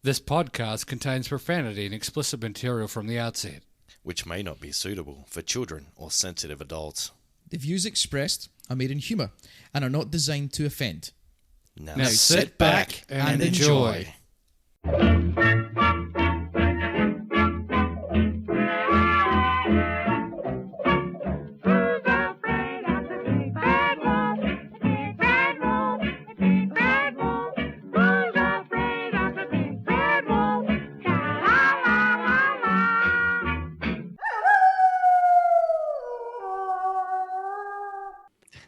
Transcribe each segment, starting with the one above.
This podcast contains profanity and explicit material from the outset, which may not be suitable for children or sensitive adults. The views expressed are made in humour and are not designed to offend. Now sit back and enjoy.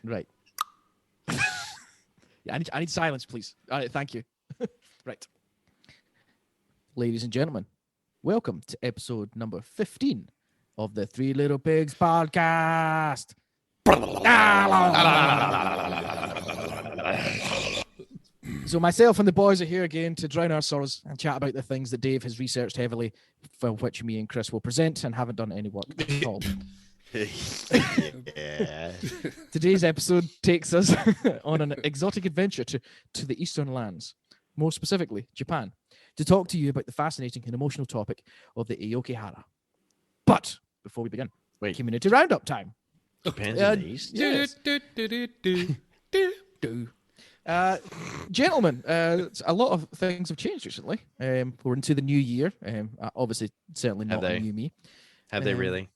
Right. Yeah, I need silence, please. All right, thank you. Right. Ladies and gentlemen, welcome to episode number 15 of the Three Little Pigs podcast. So myself and the boys are here again to drown our sorrows and chat about the things that Dave has researched heavily, for which me and Chris will present and haven't done any work at all. Yeah. Today's episode takes us on an exotic adventure to the Eastern lands, more specifically Japan, to talk to you about the fascinating and emotional topic of the Aokigahara. But before we begin, community roundup time. Japan's in the East? Yes. Gentlemen, a lot of things have changed recently. We're into the new year. Obviously, certainly not a new me. Have they really?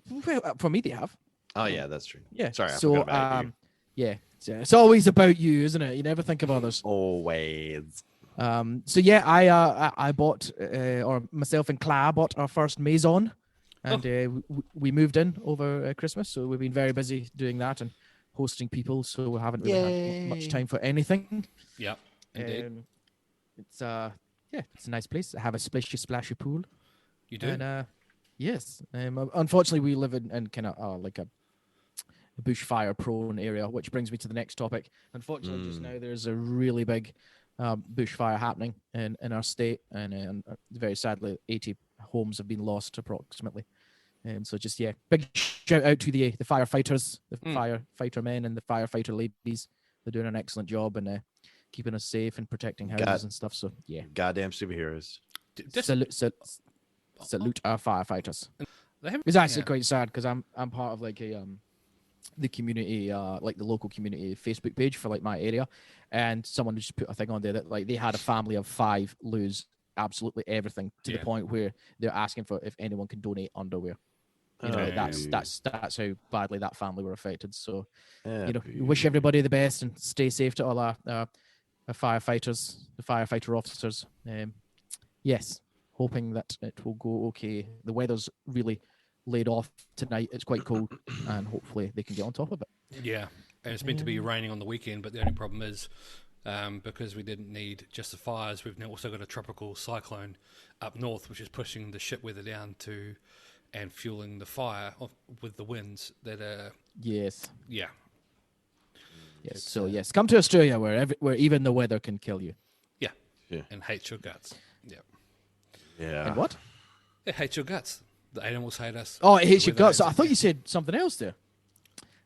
Well, for me, they have. Oh, yeah, that's true. Yeah. Sorry, I forgot about you. Yeah, it's always about you, isn't it? You never think of others. Always. So yeah, I bought, or myself and Cla bought our first maison, and we moved in over Christmas. So we've been very busy doing that and hosting people. So we haven't really had much time for anything. Yeah, indeed. It's it's a nice place. I have a splashy pool. You do? And yes. Unfortunately, we live in kind of like a bushfire prone area, which brings me to the next topic. Unfortunately, just now there's a really big bushfire happening in our state, and very sadly, 80 homes have been lost approximately. So just big shout out to the firefighters, the firefighter men and the firefighter ladies. They're doing an excellent job and keeping us safe and protecting houses and stuff. So yeah, goddamn superheroes. Salute our firefighters. It's actually quite sad because I'm part of like the community, like the local community Facebook page for like my area, and someone just put a thing on there that like they had a family of 5 lose absolutely everything to the point where they're asking for if anyone can donate underwear. That's how badly that family were affected. So we wish everybody the best and stay safe to all our firefighters, the firefighter officers. Yes. Hoping that it will go okay. The weather's really laid off tonight. It's quite cold, and hopefully they can get on top of it. Yeah, and it's meant to be raining on the weekend, but the only problem is because we didn't need just the fires, we've now also got a tropical cyclone up north, which is pushing the shit weather down to and fueling the fire with the winds that are... Yes. Yeah. Yes. So yes, come to Australia where even the weather can kill you. Yeah. And hate your guts. Yeah. Yeah. And what? It hates your guts. The animals hate us. Oh, it hates your guts. I thought you said something else there.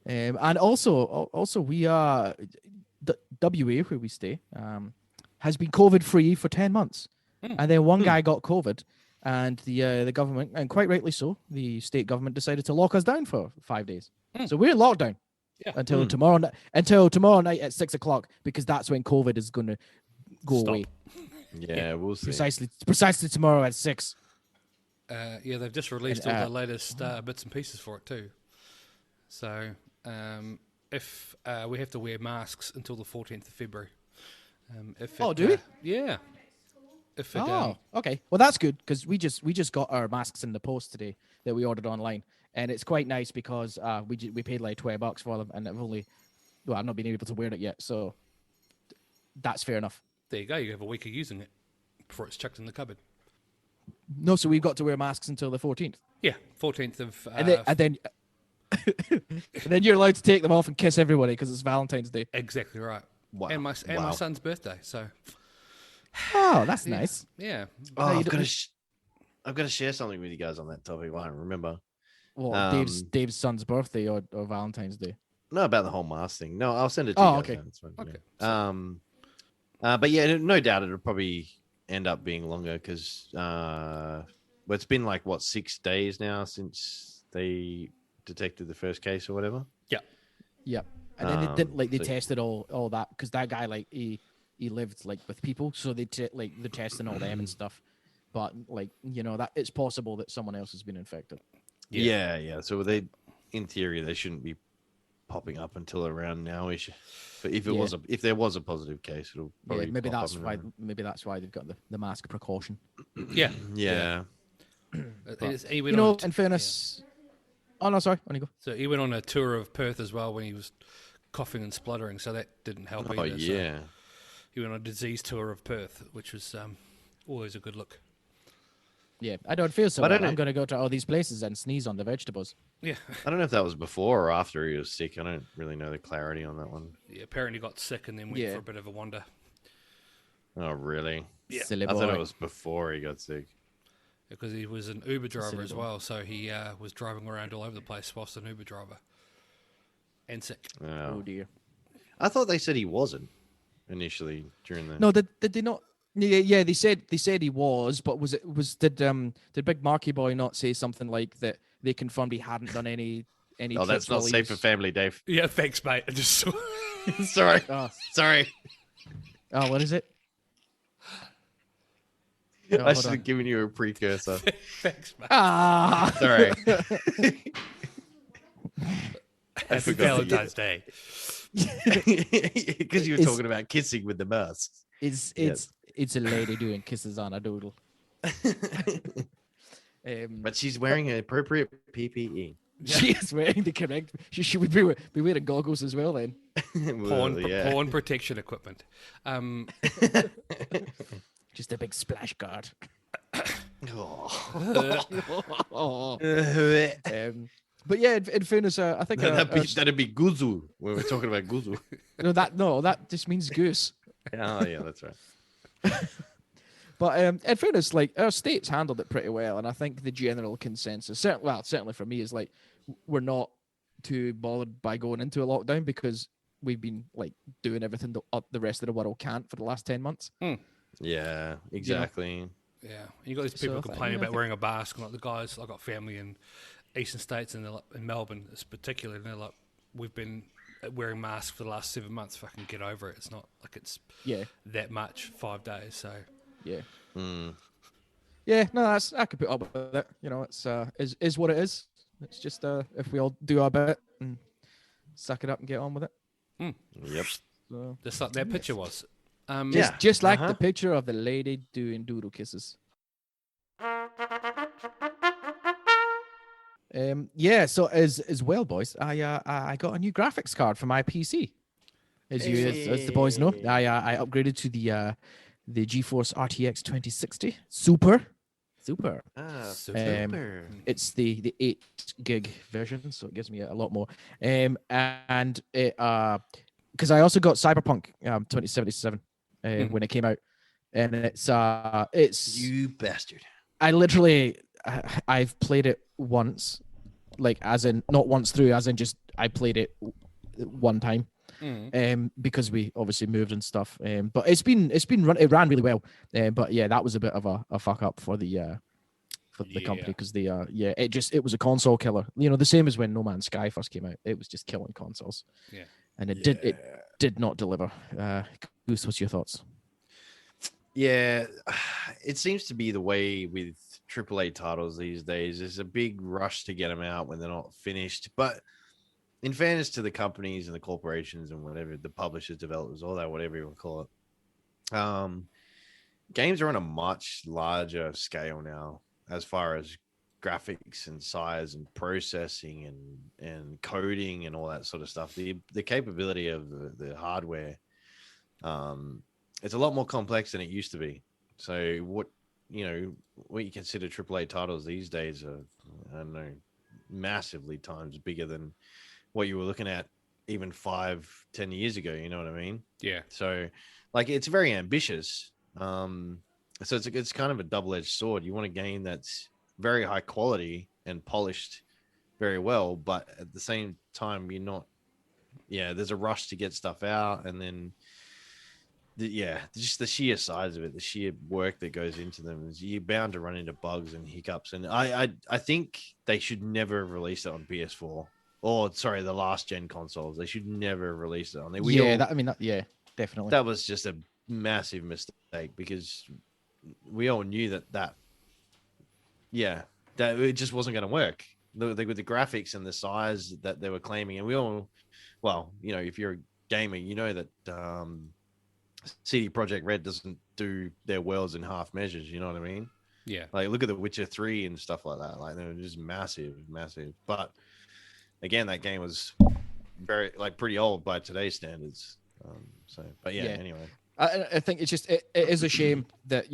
And also we are WA where we stay has been COVID free for 10 months, and then one guy got COVID, and the government, and quite rightly so, the state government decided to lock us down for 5 days. So we're in lockdown until tomorrow night at 6 o'clock, because that's when COVID is going to go away. Yeah, we'll see. Precisely tomorrow at 6. They've just released all the latest bits and pieces for it too. So if we have to wear masks until the 14th of February. Do we? Yeah. Okay. Well, that's good, because we just got our masks in the post today that we ordered online, and it's quite nice because we paid like $20 for them, and I've not been able to wear it yet, so that's fair enough. There you go. You have a week of using it before it's chucked in the cupboard. No, so we've got to wear masks until the 14th. Yeah, 14th of... and then you're allowed to take them off and kiss everybody because it's Valentine's Day. Exactly right. Wow. And my son's birthday, so... Oh, that's nice. Yeah. Oh, I've got to share something with you guys on that topic. I don't remember. What, Dave's son's birthday or Valentine's Day? No, about the whole mask thing. No, I'll send it to you guys. Okay. Okay. But yeah, no doubt it'll probably end up being longer because it's been like 6 days now since they detected the first case or whatever. Yep. And then they didn't they so- tested all that because that guy he lived with people, so they're testing all them and stuff. But that it's possible that someone else has been infected. Yeah. So in theory, they shouldn't be popping up until around now-ish. But if there was a positive case, it'll probably maybe pop that's up why around. they've got the mask precaution. Yeah. Yeah. In fairness, oh no, sorry, on you go. So he went on a tour of Perth as well when he was coughing and spluttering, so that didn't help Oh either. yeah. So he went on a disease tour of Perth, which was always a good look. Yeah, I don't feel so But I well. don't- I'm going to go to all these places and sneeze on the vegetables. Yeah. I don't know if that was before or after he was sick. I don't really know the clarity on that one. Yeah, apparently got sick and then went for a bit of a wander. Oh really? Yeah. Silly I thought boy. it was before he got sick. Because he was an Uber driver as Silly boy. well, so he was driving around all over the place whilst an Uber driver. And sick. Oh dear. I thought they said he wasn't initially during the. No, did they not? Yeah. They said he was, but did Big Marky Boy not say something like that? They confirmed he hadn't done any. Oh, that's trips not while he safe for was- family, Dave. Yeah, thanks, mate. I just saw. Sorry. Oh, Sorry. what is it? I hold should on. have given you a precursor. Thanks, mate. Ah. Sorry. Happy Valentine's Day. Because you were It's- talking about kissing with the masks. It's a lady doing kisses on a doodle. But she's wearing an appropriate PPE. She is wearing the correct. She would be wearing goggles as well then. Well, yeah. Porn protection equipment. Just a big splash guard. Oh. But yeah, in fairness, I think That'd be Guzu when we're talking about Guzu. that just means goose. Oh yeah, that's right. But in fairness, our state's handled it pretty well, and I think the general consensus, certainly for me, is we're not too bothered by going into a lockdown because we've been doing everything the rest of the world can't for the last 10 months. Yeah, exactly. Yeah, you got these people So, complaining about wearing a mask, and like the guys, I got family in eastern states and in Melbourne, particularly, and they're like, we've been wearing masks for the last 7 months. Fucking get over it. It's not like it's that much 5 days. So Yeah. Mm. Yeah, no, I could put up with it. It's is what it is. It's just if we all do our bit and suck it up and get on with it. Yep. So, just like that picture was. just like the picture of the lady doing doodle kisses. So as well, boys, I got a new graphics card for my PC. As the boys know, I upgraded to the GeForce RTX 2060 Super. Super. It's the 8 gig version, so it gives me a lot more. And it because I also got Cyberpunk 2077 when it came out, and it's You bastard. I've played it once, as in not once through, as in just I played it one time. Because we obviously moved and stuff. But it ran really well. But yeah, that was a bit of a fuck up for the company because it was a console killer. The same as when No Man's Sky first came out. It was just killing consoles. Yeah. And it did not deliver. Goose, what's your thoughts? Yeah, it seems to be the way with AAA titles these days. There's a big rush to get them out when they're not finished. But in fairness to the companies and the corporations and whatever, the publishers, developers, all that, whatever you want to call it, games are on a much larger scale now as far as graphics and size and processing and coding and all that sort of stuff. The capability of the hardware, it's a lot more complex than it used to be. So what you consider AAA titles these days are, I don't know, massively times bigger than what you were looking at even 5-10 years ago. You know what I mean? Yeah. So it's very ambitious. So it's kind of a double-edged sword. You want a game that's very high quality and polished very well, but at the same time, there's a rush to get stuff out, and then just the sheer size of it, the sheer work that goes into them, is you're bound to run into bugs and hiccups. And I think they should never have released it on PS4, or sorry, the last gen consoles. They should never have released it on there. Definitely. That was just a massive mistake, because we all knew that it just wasn't going to work. With the graphics and the size that they were claiming, and we all, well, if you're a gamer, you know that CD Projekt Red doesn't do their worlds in half measures. You know what I mean? Yeah. Like, look at The Witcher 3 and stuff like that. Like, they're just massive. But again, that game was very, like, pretty old by today's standards. Anyway. I think it's just it is a shame that,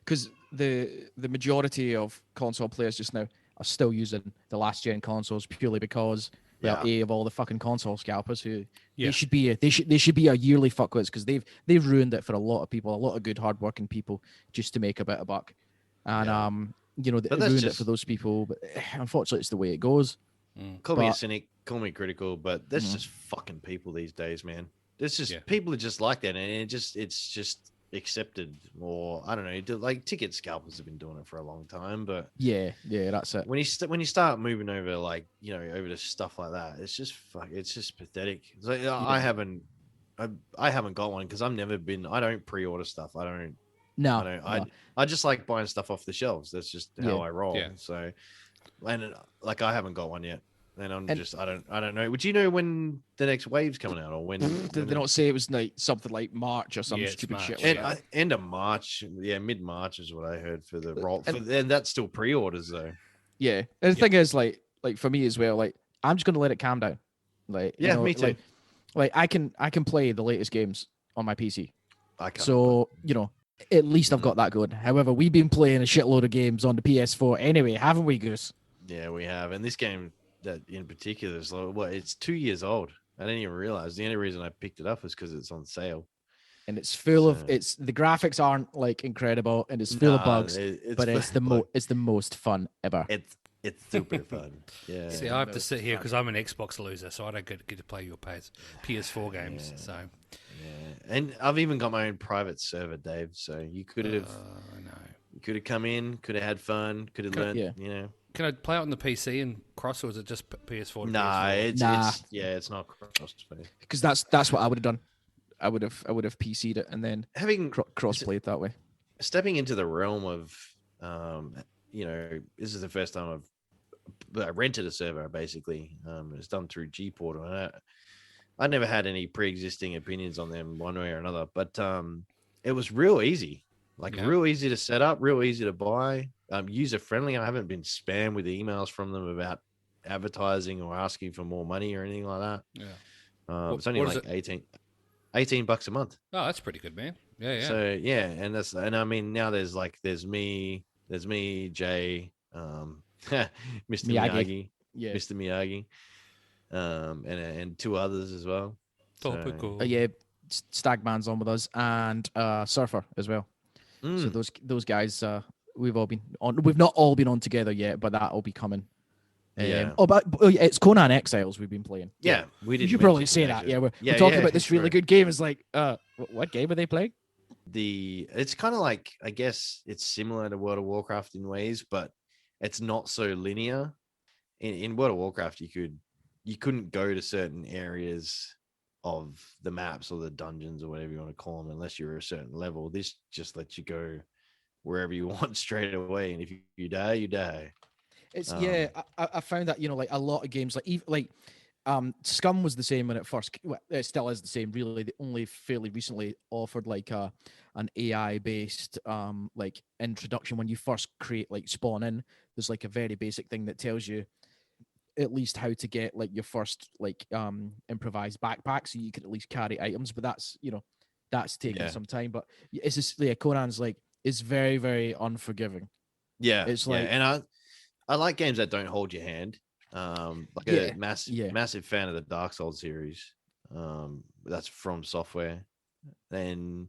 because the majority of console players just now are still using the last gen consoles purely because of all the fucking console scalpers who they should be a yearly fuckwits, because they've ruined it for a lot of people, a lot of good hardworking people, just to make a bit of buck. And they ruined it for those people. But unfortunately, it's the way it goes. Call me a cynic, call me critical, but that's just fucking people these days, man. It's just people are just like that, and it's just accepted. Or I don't know, like ticket scalpers have been doing it for a long time, but that's it. When you start moving over, like, over to stuff like that, it's just pathetic. It's like, I haven't got one because I don't pre-order stuff. I just like buying stuff off the shelves. That's just how I roll. Yeah. So, and like, I haven't got one yet. And I don't know. Would you know when the next wave's coming out, or when? Did they not say it was like something like March or some stupid March. shit? And end of March, mid-March is what I heard for the roll. And that's still pre-orders though. Yeah, and the thing is, like for me as well, like, I'm just gonna let it calm down. Like, me too. Like I can play the latest games on my PC. I can't. So at least I've got that going. However, we've been playing a shitload of games on the PS4 anyway, haven't we, Goose? Yeah, we have. And this game that in particular is it's 2 years old. I didn't even realize. The only reason I picked it up is because it's on sale. And it's full of the graphics aren't like incredible, and it's full of bugs, but it's the most fun ever. It's super fun. Yeah. See, I have to sit here because I'm an Xbox loser, so I don't get to play your PS4 games. So. Yeah, and I've even got my own private server, Dave. So you could have, you could have come in, could have had fun, could have learned. Can I play it on the PC and cross, or is it just PS4? To PS4? It's not cross. Because that's what I would have done. I would have PC'd it and then having cross played that way. Stepping into the realm of, this is the first time I've rented a server. Basically, it's done through G Portal. I never had any pre-existing opinions on them one way or another, but it was real easy. Real easy to set up, real easy to buy, user friendly. I haven't been spammed with emails from them about advertising or asking for more money or anything like that. Yeah, it's only like $18 a month. Oh, that's pretty good, man. Yeah. So and I mean, now there's me, Jay, Mr. Miyagi, Mr. Miyagi, and two others as well. Topical. Stagman's on with us, and Surfer as well. So those guys, we've not all been on together yet, but that'll be coming. It's Conan Exiles we've been playing. Yeah, we did. You should probably say that. Yeah, we're talking about this really good game. It's like, what game are they playing? It's kind of like, I guess it's similar to World of Warcraft in ways, but it's not so linear. In World of Warcraft, you couldn't go to certain areas of the maps or the dungeons or whatever you want to call them unless you're a certain level. This just lets you go wherever you want straight away, and if you die, you die. It's I found that like a lot of games, Scum was the same when it first. Well, it still is the same, really. They only fairly recently offered like an AI based like introduction when you first spawn in. There's like a very basic thing that tells you at least how to get like your first improvised backpack, so you can at least carry items. But that's taking some time. But it's just Conan's is very, very unforgiving. Yeah, it's and I like games that don't hold your hand. A massive fan of the Dark Souls series. That's from Software, and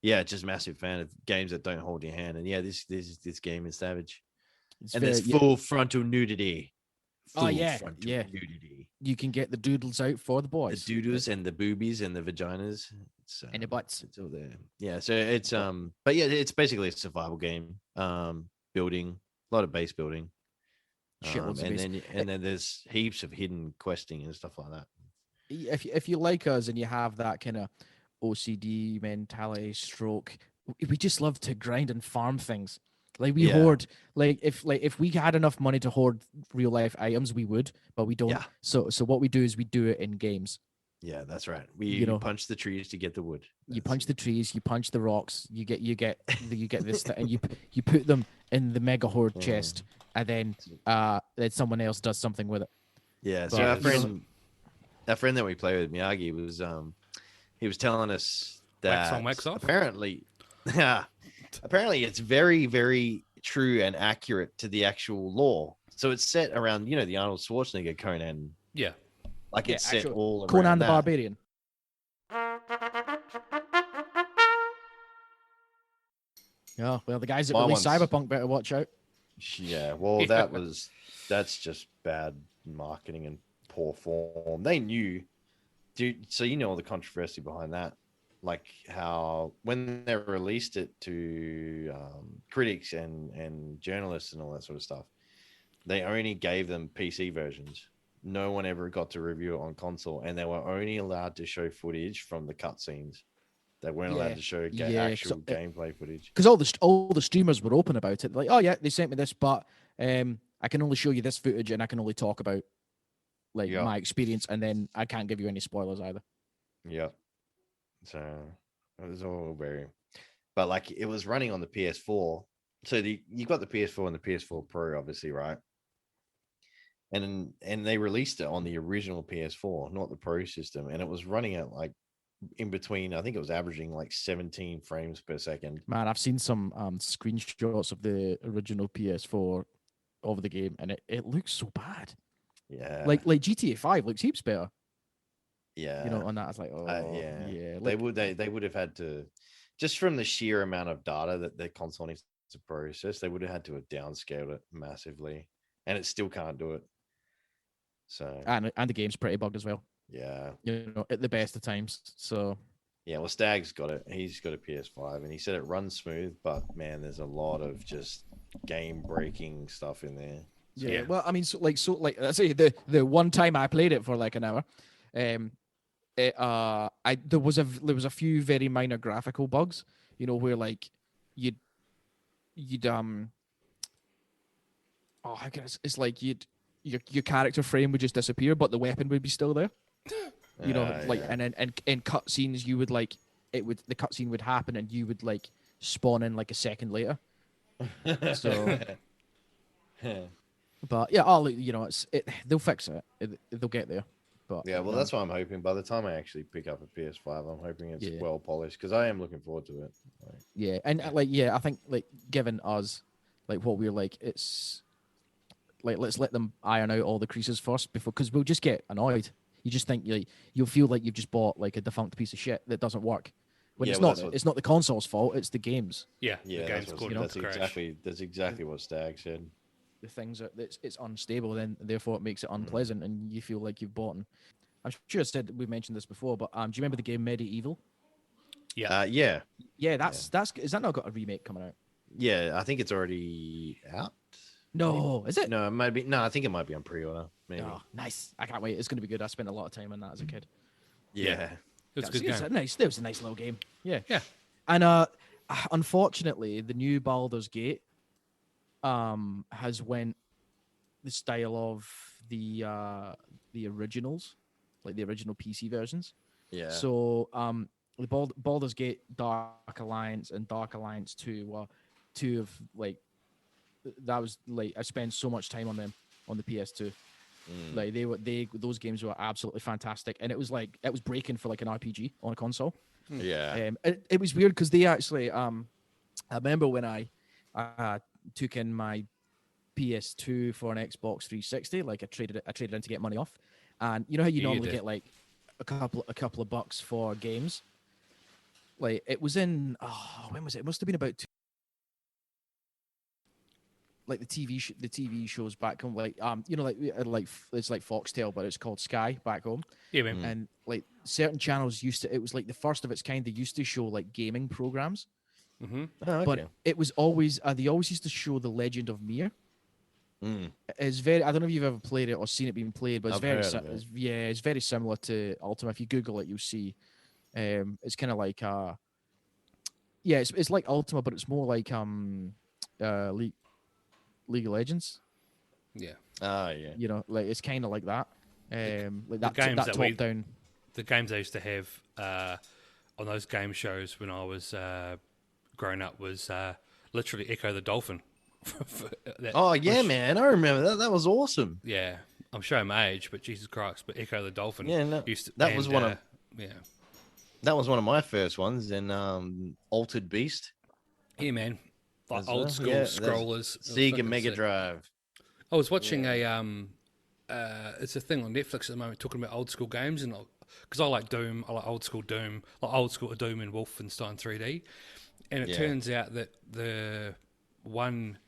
just massive fan of games that don't hold your hand. And this game is savage, there's full frontal nudity. Nudity. You can get the doodles out for the boys. The doodles and the boobies and the vaginas. in the butts. It's all there. Yeah. So it's but yeah, it's basically a survival game. Building, a lot of base building. Shitloads of base. And then there's heaps of hidden questing and stuff like that. If you like us and you have that kind of OCD mentality, stroke, we just love to grind and farm things. Like we hoard. Like if we had enough money to hoard real life items, we would, but we don't. Yeah. So what we do is we do it in games. Yeah, that's right. You punch the trees to get the wood. You punch the trees, you punch the rocks, you get this, and you put them in the mega hoard chest, and then someone else does something with it. Yeah. So our friend that we play with, Miyagi, was he was telling us that wax on, wax off? Apparently it's very, very true and accurate to the actual lore. So it's set around, the Arnold Schwarzenegger Conan. Yeah. Like it's set all around Conan the that. Barbarian. Yeah, well, the guys that released Cyberpunk better watch out. Yeah, well, that's just bad marketing and poor form. They knew, dude. So all the controversy behind that, like how when they released it to critics and journalists and all that sort of stuff, they only gave them PC versions. No one ever got to review it on console, and they were only allowed to show footage from the cutscenes. They weren't allowed to show actual gameplay footage. Because all the streamers were open about it. Like, oh yeah, they sent me this, but I can only show you this footage, and I can only talk about my experience, and then I can't give you any spoilers either. Yeah. So it was all very, but like it was running on the PS4. So you got the PS4 and the PS4 Pro, obviously, right? And they released it on the original PS4, not the Pro system, and it was running at like in between. I think it was averaging like 17 frames per second. Man, I've seen some screenshots of the original PS4 of the game, and it looks so bad. Yeah, like GTA 5 looks heaps better. Yeah, on that, it's like, yeah. They would have had to, just from the sheer amount of data that their console needs to process, they would have had to have downscaled it massively, and it still can't do it. So and the game's pretty bugged as well. Yeah, at the best of times. So yeah, well, Stag's got it. He's got a PS5, and he said it runs smooth, but man, there's a lot of just game-breaking stuff in there. So, yeah, well, I mean, so I say the one time I played it for like an hour, there was a few very minor graphical bugs, where like you'd I guess it's like your character frame would just disappear, but the weapon would be still there. And then in cutscenes you would the cutscene would happen and you would like spawn in like a second later. So but yeah, they'll fix it. They'll get there. But yeah, well, that's what I'm hoping. By the time I actually pick up a PS5, I'm hoping it's well polished, because I am looking forward to it. Yeah, and I think given us what we're it's let's let them iron out all the creases first because we'll just get annoyed. You just think you'll feel like you've just bought a defunct piece of shit that doesn't work. When it's not the console's fault, it's the games. Yeah, the game's that's exactly what Stag said. The things that it's unstable, then therefore it makes it unpleasant, and you feel like you've bought. I'm sure we mentioned this before, but do you remember the game Medieval? Yeah, yeah. That's is that not got a remake coming out? Yeah, I think it's already out. No, is it? No, it might be. No, I think it might be on pre-order. Maybe. Oh, nice! I can't wait. It's going to be good. I spent a lot of time on that as a kid. Yeah, it was good. It was a nice little game. Yeah. And unfortunately, the new Baldur's Gate has went the style of the originals, like the original PC versions. Yeah. So the Baldur's Gate Dark Alliance and Dark Alliance 2 were two of that was I spent so much time on them on the PS2. Those games were absolutely fantastic, and it was breaking for an RPG on a console. Yeah. It was weird because they actually I remember when I took in my PS2 for an Xbox 360, I traded in to get money off, and you know how you normally get a couple of bucks for games. It was in when was it? It must have been about like the TV shows back home, like it's like Foxtel, but it's called Sky back home. Yeah, man. And like certain channels it was like the first of its kind. They used to show like gaming programs, Oh, okay. but it was always they always used to show The Legend of Mir. Mm. It's very. I don't know if you've ever played it or seen it being played, but it's I've very. heard of it. It's very similar to Ultima. If you Google it, you'll see. It's kind of like it's like Ultima, but it's more like League of Legends. Yeah. Oh, yeah. You know, like it's kind of like that. Like that games that that top we- down. The games I used to have on those game shows when I was growing up was literally Echo the Dolphin. Oh, yeah, man. I remember that. That was awesome. Yeah, I'm showing my age, but Jesus Christ, but Echo the Dolphin. Yeah, no, used to, that was one of yeah. That was one of my first ones. And Altered Beast. Yeah, man. Like As old well. school Yeah, scrollers. It was Sega fucking Mega sick. Drive. I was watching it's a thing on Netflix at the moment talking about old school games, and because I like Doom, I like old school Doom and Wolfenstein 3D, and it Yeah. turns out that the one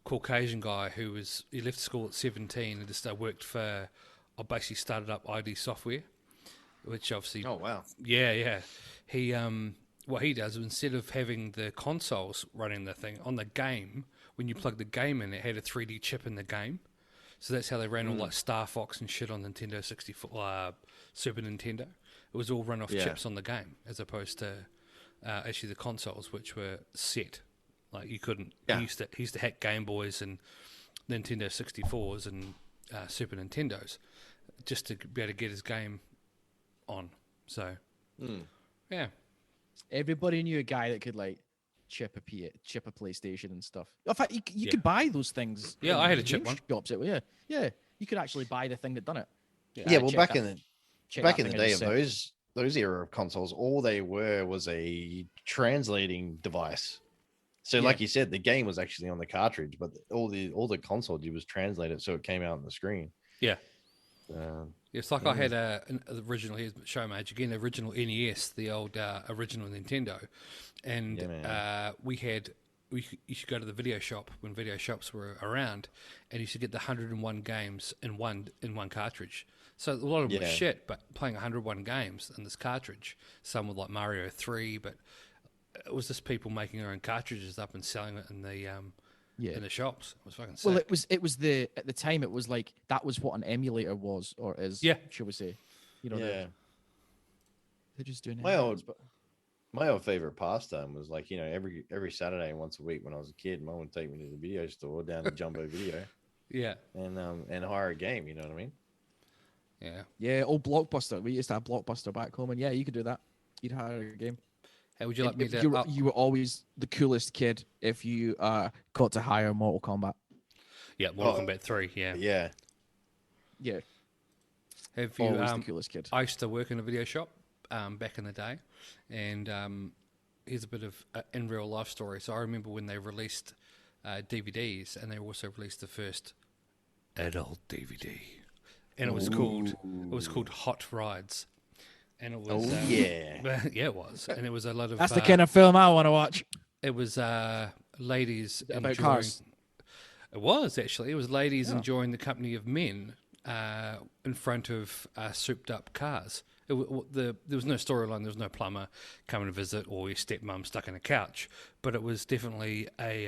Caucasian guy he left school at 17 and just worked for, I basically started up ID Software, which obviously Oh, wow. yeah. He what he does is instead of having the consoles running the thing on the game, when you plug the game in, it had a 3D chip in the game. So that's how they ran all like Star Fox and shit on Nintendo 64, Super Nintendo. It was all run off Yeah. chips on the game, as opposed to actually the consoles, which were set. Like you couldn't. Yeah. He used to hack Game Boys and Nintendo 64s and Super Nintendos just to be able to get his game on. So yeah. Everybody knew a guy that could like chip a PlayStation and stuff. In fact, you could buy those things. Yeah, in I had a game chip one. Shops. Yeah. You could actually buy the thing that done it. Yeah, well, check back that- in the check back that in the thing day and of just those era of consoles, all they were was a translating device. So, Yeah. like you said, the game was actually on the cartridge, but all the console did was translate it so it came out on the screen. Yeah. Um, It's like I had an original, here's show my age again, original NES, the old original Nintendo, and Yeah, man. you should go to the video shop when video shops were around, and you should get the 101 games in one cartridge. So a lot of them were Yeah. shit, but playing 101 games in this cartridge, some were like Mario 3, but it was just people making their own cartridges up and selling it in the in the shops. It was fucking sick. Well, it was at the time it was like that was what an emulator was or is. Yeah. Shall we say? You know, yeah. they're just doing My old- emulators, but My old favorite pastime was like, every Saturday once a week when I was a kid, Mum would take me to the video store down to Jumbo Video yeah, and hire a game, you know what I mean? yeah. yeah, old Blockbuster. We used to have Blockbuster back home, and yeah, you could do that. You'd hire a game. Hey, would you like me And to? you were always the coolest kid if you got to hire Mortal Kombat. Yeah, Mortal Kombat 3. Yeah. Yeah. Yeah, Have you? always the coolest kid. I used to work in a video shop back in the day, and here's a bit of in real life story. So I remember when they released DVDs, and they also released the first adult DVD, and it was called Hot Rides, and it was yeah. yeah, it was, and it was a lot of That's the kind of film I want to watch. it was ladies About enjoying. cars? It was actually. It was ladies enjoying the company of men in front of souped up cars. There was no storyline. There was no plumber coming to visit or your stepmom stuck in a couch. But it was definitely a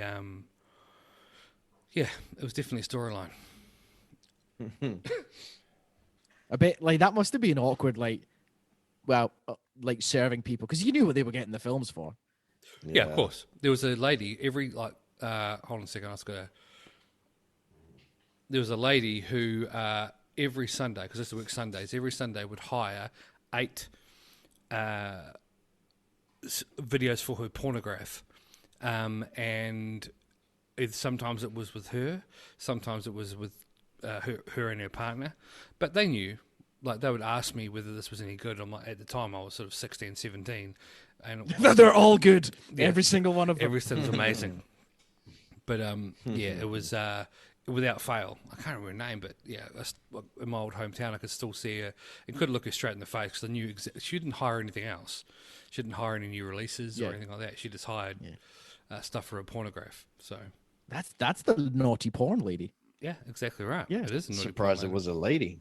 it was definitely a storyline. A bit like that must have been awkward. Like serving people because you knew what they were getting the films for. Yeah, of course. There was a lady hold on a second. There was a lady who every Sunday, because I used to work Sundays, every Sunday would hire 8 videos for her pornograph, and sometimes it was with her, sometimes it was with her and her partner, but they knew. Like they would ask me whether this was any good. I'm like, at the time I was sort of 16, 17, and They're all good. Yeah. Every single one of them. everything's amazing. But it was without fail. I can't remember her name, but yeah, in my old hometown, I could still see her and could look her straight in the face because I knew she didn't hire anything else. She didn't hire any new releases or anything like that. She just hired stuff for a pornograph. So That's the naughty porn lady. Yeah, exactly right. Yeah, it is. a naughty surprised porn it lady. was a lady.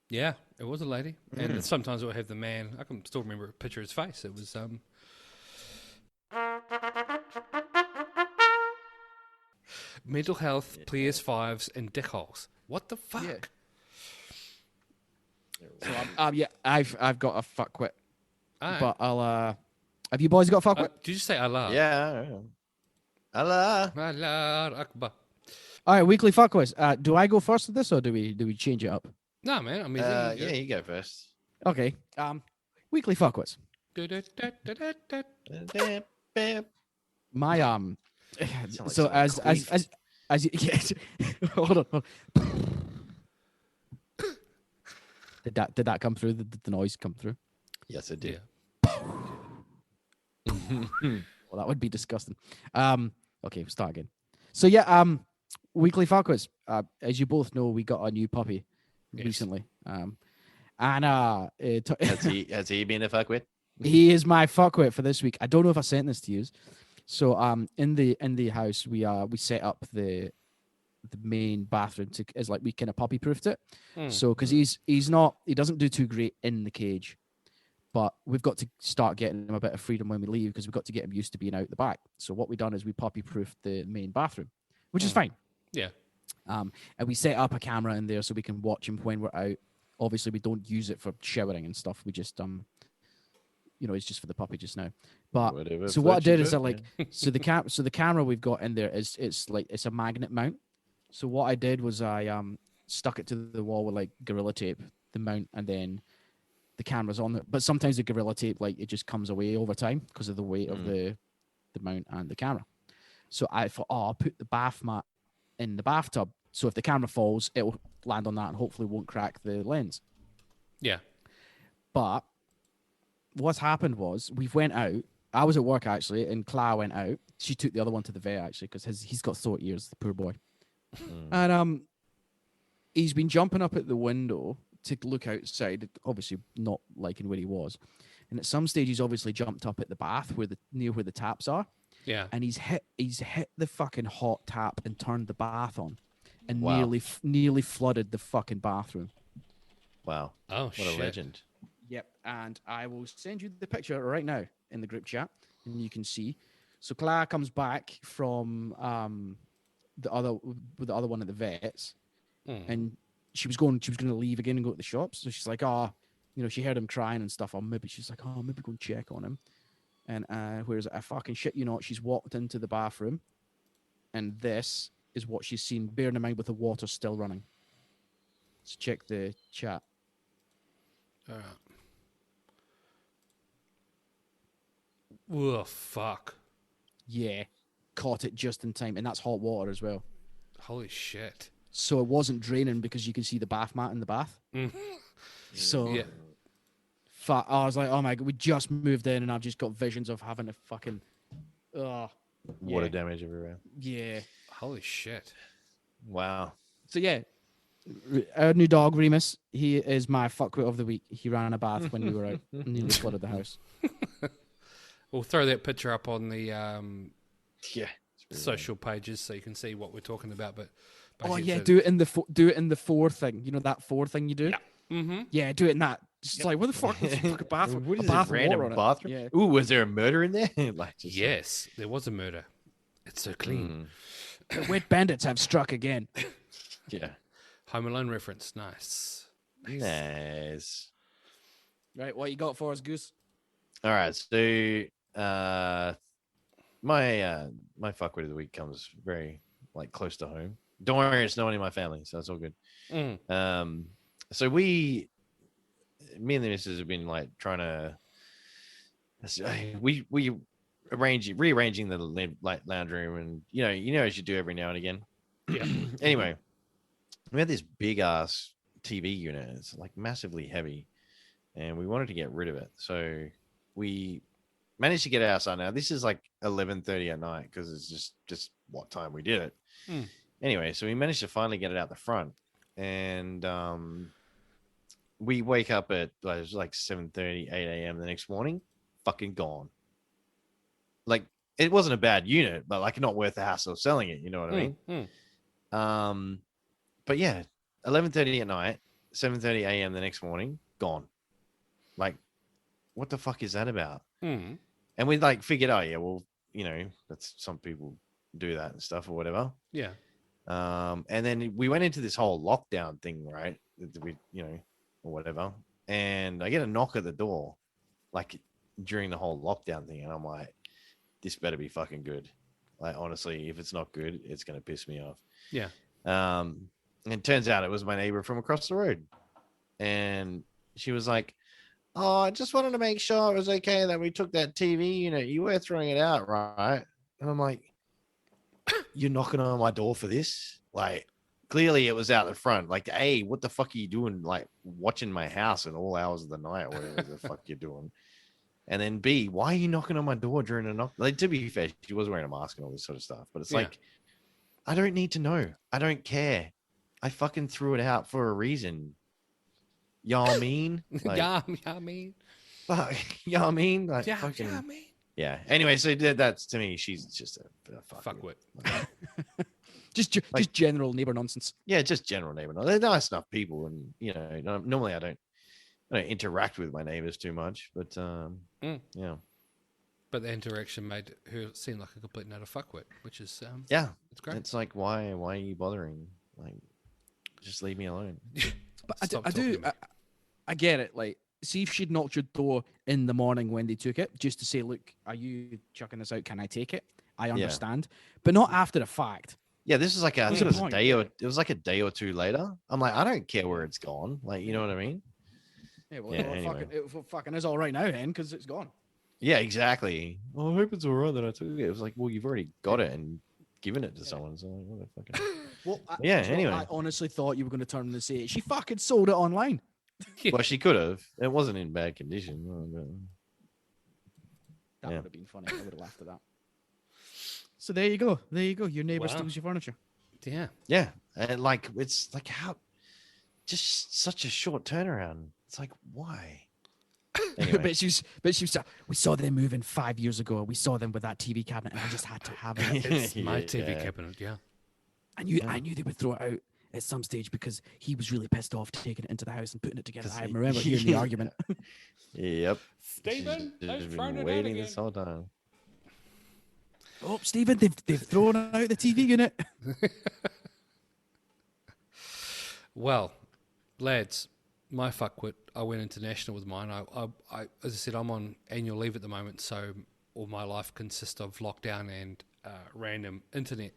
Yeah, it was a lady, and sometimes it would have the man. I can still remember a picture of his face. It was mental health, PS5s, and dickholes. What the fuck? Yeah. So yeah, I've got a fuckwit, Alright. but I'll have you boys got a fuckwit? Did you say Allah? Yeah. Allah. Allah Akbar. All right, weekly fuckwits. Do I go first with this, or do we change it up? No, man. I mean, Yeah, you go first. Okay. Weekly fuckwits. My like so someone as you yes. hold on. Did that come through? Did the noise come through? Yes, it did. Well, that would be disgusting. Okay, we'll start again. So yeah, weekly fuckwits. As you both know, we got a new puppy recently. And Has he been a fuckwit? he is my fuckwit for this week. I don't know if I sent this to you. So in the house we set up the main bathroom as like we kind of puppy proofed it. So because he doesn't do too great in the cage, but we've got to start getting him a bit of freedom when we leave because we've got to get him used to being out the back. So what we done is we puppy proofed the main bathroom, which is fine. Yeah. And we set up a camera in there so we can watch him when we're out. Obviously, we don't use it for showering and stuff. We just it's just for the puppy just now. But Whatever so what I floats your did is I boat, so the camera we've got in there is it's a magnet mount. So what I did was I stuck it to the wall with like Gorilla Tape, the mount, and then the camera's on it. But sometimes the Gorilla Tape like it just comes away over time because of the weight of the mount and the camera. So I thought, I'll put the bath mat in the bathtub. So if the camera falls, it'll land on that and hopefully won't crack the lens. Yeah. But what's happened was we went out. I was at work actually, and Clara went out. She took the other one to the vet actually because he's got sore ears, the poor boy. And he's been jumping up at the window to look outside, obviously not liking where he was. And at some stage, he's obviously jumped up at the bath near where the taps are. Yeah. And he's hit the fucking hot tap and turned the bath on, and Wow. nearly flooded the fucking bathroom. Wow. Oh, What shit. a legend. Yep, and I will send you the picture right now in the group chat, and you can see. So Clara comes back from the other one at the vets, and she was going to leave again and go to the shops. So she's like, she heard him crying and stuff. She's like, maybe go and check on him. And whereas I fucking shit you not, she's walked into the bathroom, and this is what she's seen. Bearing in mind with the water still running. Let's check the chat. All right. Oh, fuck. Yeah, caught it just in time, and that's hot water as well. Holy shit. So it wasn't draining because you can see the bath mat in the bath. So Yeah. I was like, oh my god, we just moved in, and I've just got visions of having a fucking, Water damage everywhere. yeah. Holy shit. Wow. So yeah, our new dog Remus, he is my fuckwit of the week. He ran a bath when we were out, and nearly flooded the house. We'll throw that picture up on the Yeah. social pages so you can see what we're talking about. But Oh basically yeah, it's do it in the four thing. You know that four thing you do? Yeah. Mm-hmm. Yeah, do it in that. Just like, what the fuck? What's a fucking bathroom? What is a bath this random water on it. bathroom? Yeah. Ooh, was there a murder in there? Like, just Yes, there was a murder. It's so clean. The wet bandits have struck again. Yeah. Home Alone reference. Nice. Nice. Right, what you got for us, Goose? All right. So, my fuckwit of the week comes very close to home. Don't worry, it's no one in my family, so it's all good. So me and the missus have been trying to we rearranging the lounge room, and you know as you do every now and again. Yeah. Anyway, we had this big ass TV unit. It's massively heavy, and we wanted to get rid of it. So we managed to get it outside. Now this is 11:30 at night because it's just what time we did it. Anyway, so we managed to finally get it out the front, and we wake up at it was 7:30, 8 a.m. the next morning, fucking gone. it wasn't a bad unit, but like not worth the hassle of selling it. You know what I mean? But yeah, 11:30 at night, 7:30 a.m. the next morning, gone. Like, what the fuck is that about? And we like figured, oh yeah, well, you know, that's some people do that and stuff or whatever. Yeah. And then we went into this whole lockdown thing, right? We, you know, or whatever. And I get a knock at the door, like during the whole lockdown thing, and I'm like, this better be fucking good. Like, honestly, if it's not good, it's gonna piss me off. Yeah. And it turns out it was my neighbor from across the road, and she was like, "Oh, I just wanted to make sure it was okay that we took that TV unit. You were throwing it out, right?" And I'm like, "You're knocking on my door for this? Like, clearly it was out the front. Like, A, what the fuck are you doing? Like, watching my house at all hours of the night, or whatever the fuck you're doing." And then B, why are you knocking on my door during a knock? Like, to be fair, she was wearing a mask and all this sort of stuff, but it's like, I don't need to know. I don't care. I fucking threw it out for a reason. Y'all mean? Like, yeah, I mean. Fuck, y'all mean? Like, Yeah, fucking, I mean. yeah. Anyway, so that's to me, she's just a Fuckwit. Just general neighbor nonsense. Yeah, just general neighbor. They're nice enough people, and you know, normally I don't interact with my neighbors too much, but yeah. But the interaction made her seem like a complete and utter fuckwit, which is It's great. It's like, why are you bothering? Like, just leave me alone. But I get it. Like, see if she'd knocked your door in the morning when they took it, just to say, "Look, are you chucking this out? Can I take it?" I understand, but not after the fact. Yeah, this is like I think it was a point? day or it was like a day or two later. I'm like, I don't care where it's gone. Like, you know what I mean? Yeah, well, anyway. it fucking is all right now, then, because it's gone. Yeah, exactly. Well, I hope it's all right that I took it. It was like, well, you've already got it and given it to someone. So, like, what the fucking... Well, anyway. I honestly thought you were going to turn and say she fucking sold it online. Well, she could have. It wasn't in bad condition. That would have been funny. I would have laughed at that. So there you go. Your neighbor steals your furniture. Yeah. Yeah. And like, it's like, how just such a short turnaround. It's like, why? Anyway. but she was we saw them moving 5 years ago. We saw them with that TV cabinet, and I just had to have it. It's my TV cabinet, yeah. I knew they would throw it out at some stage because he was really pissed off taking it into the house and putting it together. I remember hearing the argument. Yep. Stephen, She's been waiting this whole time. Oh, Stephen, they've thrown out the TV unit. Well, lads, my fuckwit, I went international with mine. I as I said, I'm on annual leave at the moment, so all my life consists of lockdown and random internet.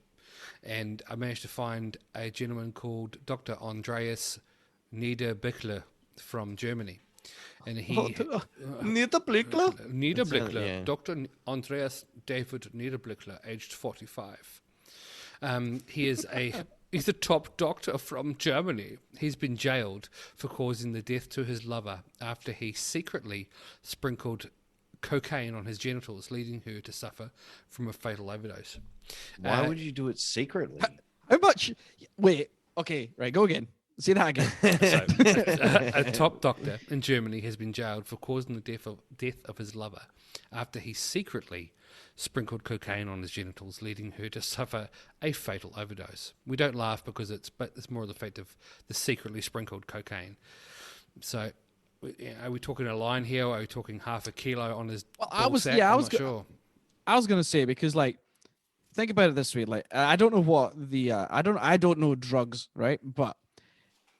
And I managed to find a gentleman called Dr. Andreas Niederbichler from Germany. And he... Niederbichler? Niederbichler. Yeah. Dr. Andreas David Niederbichler, aged 45. He is he's a top doctor from Germany. He's been jailed for causing the death to his lover after he secretly sprinkled cocaine on his genitals, leading her to suffer from a fatal overdose. Why would you do it secretly? How much? Wait. Okay. Right. Go again. Say that again. So, a top doctor in Germany has been jailed for causing the death of his lover after he secretly sprinkled cocaine on his genitals, leading her to suffer a fatal overdose. We don't laugh because it's more of the fact of the secretly sprinkled cocaine. So, are we talking a line here, or are we talking half a kilo on his? Well, I'm not sure. I was gonna say, because like, think about it this way. Like, I don't know what the I don't know drugs, right? But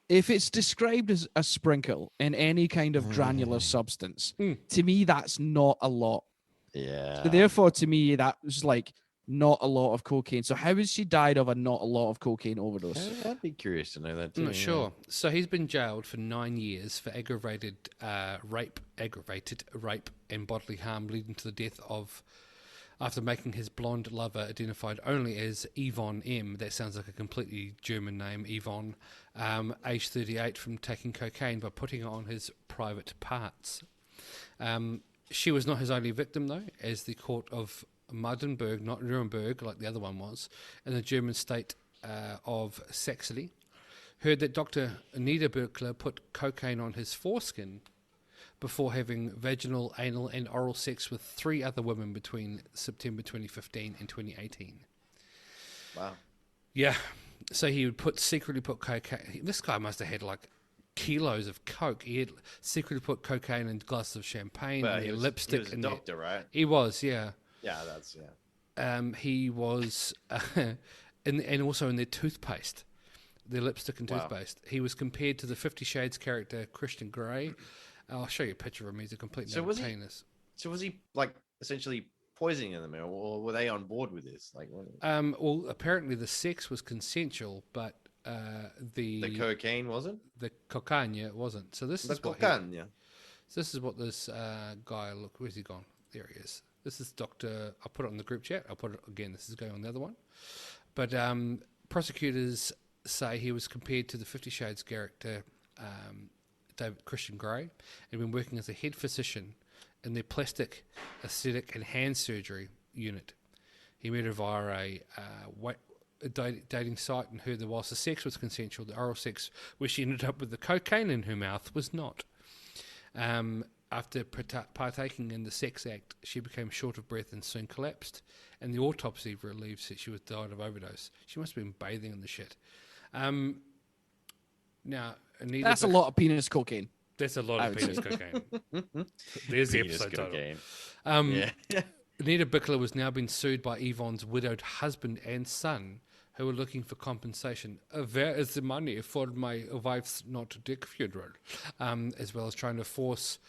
if it's described as a sprinkle in any kind of granular substance, to me that's not a lot. Yeah. So therefore, to me, that was like not a lot of cocaine. So how has she died of a not a lot of cocaine overdose? I'd be curious to know that too. I'm not sure. So he's been jailed for 9 years for aggravated rape and bodily harm, leading to the death of, after making his blonde lover identified only as Yvonne M. That sounds like a completely German name, Yvonne, age 38, from taking cocaine by putting it on his private parts. She was not his only victim, though, as the court of Magdeburg, not Nuremberg like the other one was, in the German state of Saxony, heard that Dr. Niederbichler put cocaine on his foreskin before having vaginal, anal, and oral sex with 3 other women between September 2015 and 2018. Wow. Yeah. So he would secretly put cocaine. This guy must have had like kilos of coke. He had secretly put cocaine in glasses of champagne Well, and he was lipstick. a doctor, right? He was, yeah. Yeah, that's He was, and also in their toothpaste, their lipstick and toothpaste. He was compared to the 50 Shades character Christian Grey. I'll show you a picture of him. He's a complete penis. So was he like essentially poisoning them, or were they on board with this? Like, what? Well, apparently the sex was consensual, but the cocaine wasn't. The cocaine, yeah, it wasn't. So this is cocaine, yeah. So this is what this guy. Look, where's he gone? There he is. This is Dr. I'll put it on the group chat. I'll put it again. This is going on the other one. But prosecutors say he was compared to the 50 Shades character David Christian Grey, and been working as a head physician in their plastic, aesthetic, and hand surgery unit. He met her via a dating site and heard that whilst the sex was consensual, the oral sex, where she ended up with the cocaine in her mouth, was not. After partaking in the sex act, she became short of breath and soon collapsed, and the autopsy relieves that she was died of overdose. She must have been bathing in the shit. Now, that's a lot of penis cocaine. That's a lot of penis cocaine. There's the episode cocaine. title. Anita Bickler was now being sued by Yvonne's widowed husband and son, who were looking for compensation. Where is the money for my wife's not dick funeral? As well as trying to force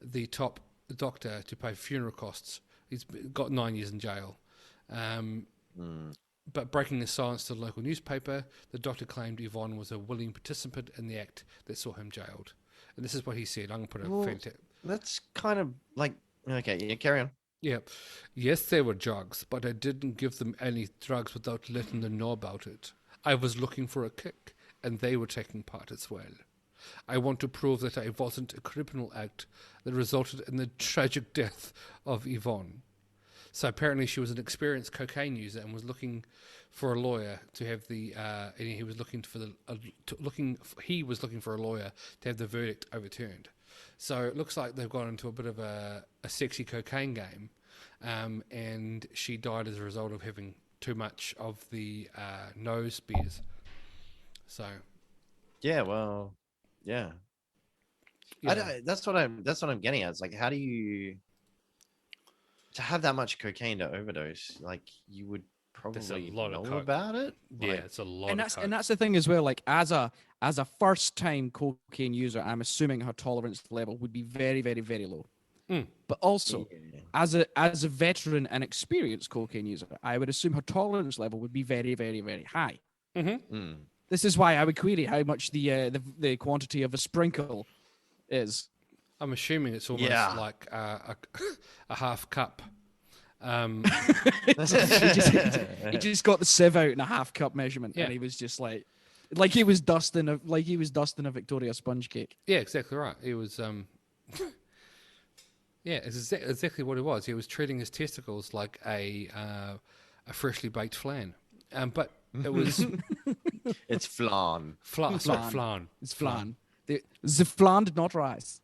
the top doctor to pay funeral costs. He's got 9 years in jail. But breaking the silence to the local newspaper, the doctor claimed Yvonne was a willing participant in the act that saw him jailed. And this is what he said. I'm going to put a fantastic... That's kind of like... Okay, yeah, carry on. Yeah. Yes, they were drugs, but I didn't give them any drugs without letting them know about it. I was looking for a kick, and they were taking part as well. I want to prove that I wasn't a criminal act that resulted in the tragic death of Yvonne. So apparently she was an experienced cocaine user and was looking for a lawyer to have the... and he was looking for a lawyer to have the verdict overturned. So it looks like they've gone into a bit of a sexy cocaine game, and she died as a result of having too much of the nose beers. So, yeah, well, yeah. That's what I'm getting at. It's like, how do you to have that much cocaine to overdose? Like, you would probably know about it. Yeah, like, it's a lot. And that's the thing as well. Like, as a first time cocaine user, I'm assuming her tolerance level would be very, very, very low. But also, as a veteran and experienced cocaine user, I would assume her tolerance level would be very, very, very high. This is why I would query how much the quantity of a sprinkle is. I'm assuming it's almost like a half cup. He just got the sieve out in a half cup measurement, and he was just like he was dusting a Victoria sponge cake. Yeah, exactly right. He was yeah, it's exactly what it was. He was treating his testicles like a freshly baked flan. But it was it's flan. Flan. It's flan. The flan did not rise.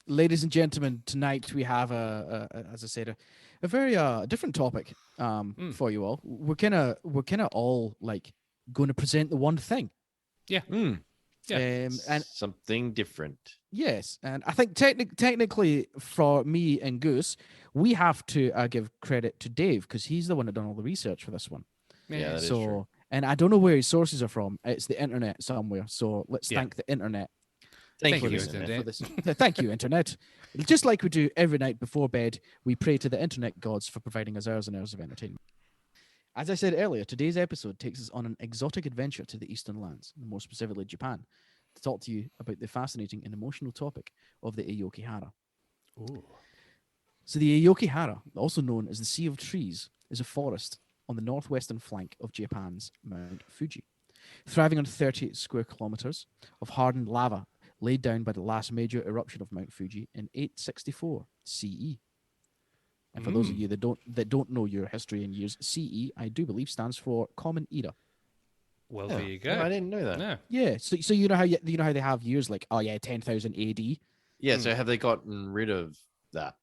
Ladies and gentlemen, tonight we have as I said, a very different topic for you all. We're kind of all like going to present the one thing. Yeah. And something different. Yes, and I think technically for me and Goose, we have to give credit to Dave because he's the one that done all the research for this one. Yeah, that is true. And I don't know where his sources are from. It's the internet somewhere. So let's thank the internet. Thank you, Internet. Thank you, Internet. Just like we do every night before bed, we pray to the Internet gods for providing us hours and hours of entertainment. As I said earlier, today's episode takes us on an exotic adventure to the Eastern lands, more specifically Japan, to talk to you about the fascinating and emotional topic of the Aokigahara. Ooh. So the Aokigahara, also known as the Sea of Trees, is a forest on the northwestern flank of Japan's Mount Fuji, thriving on 30 square kilometers of hardened lava laid down by the last major eruption of Mount Fuji in 864 CE. And for those of you that don't know your history in years, CE, I do believe, stands for Common Era. Well, Yeah. there you go. No, I didn't know that. No. Yeah. So you know how they have years like 10,000 AD. Yeah, so have they gotten rid of that?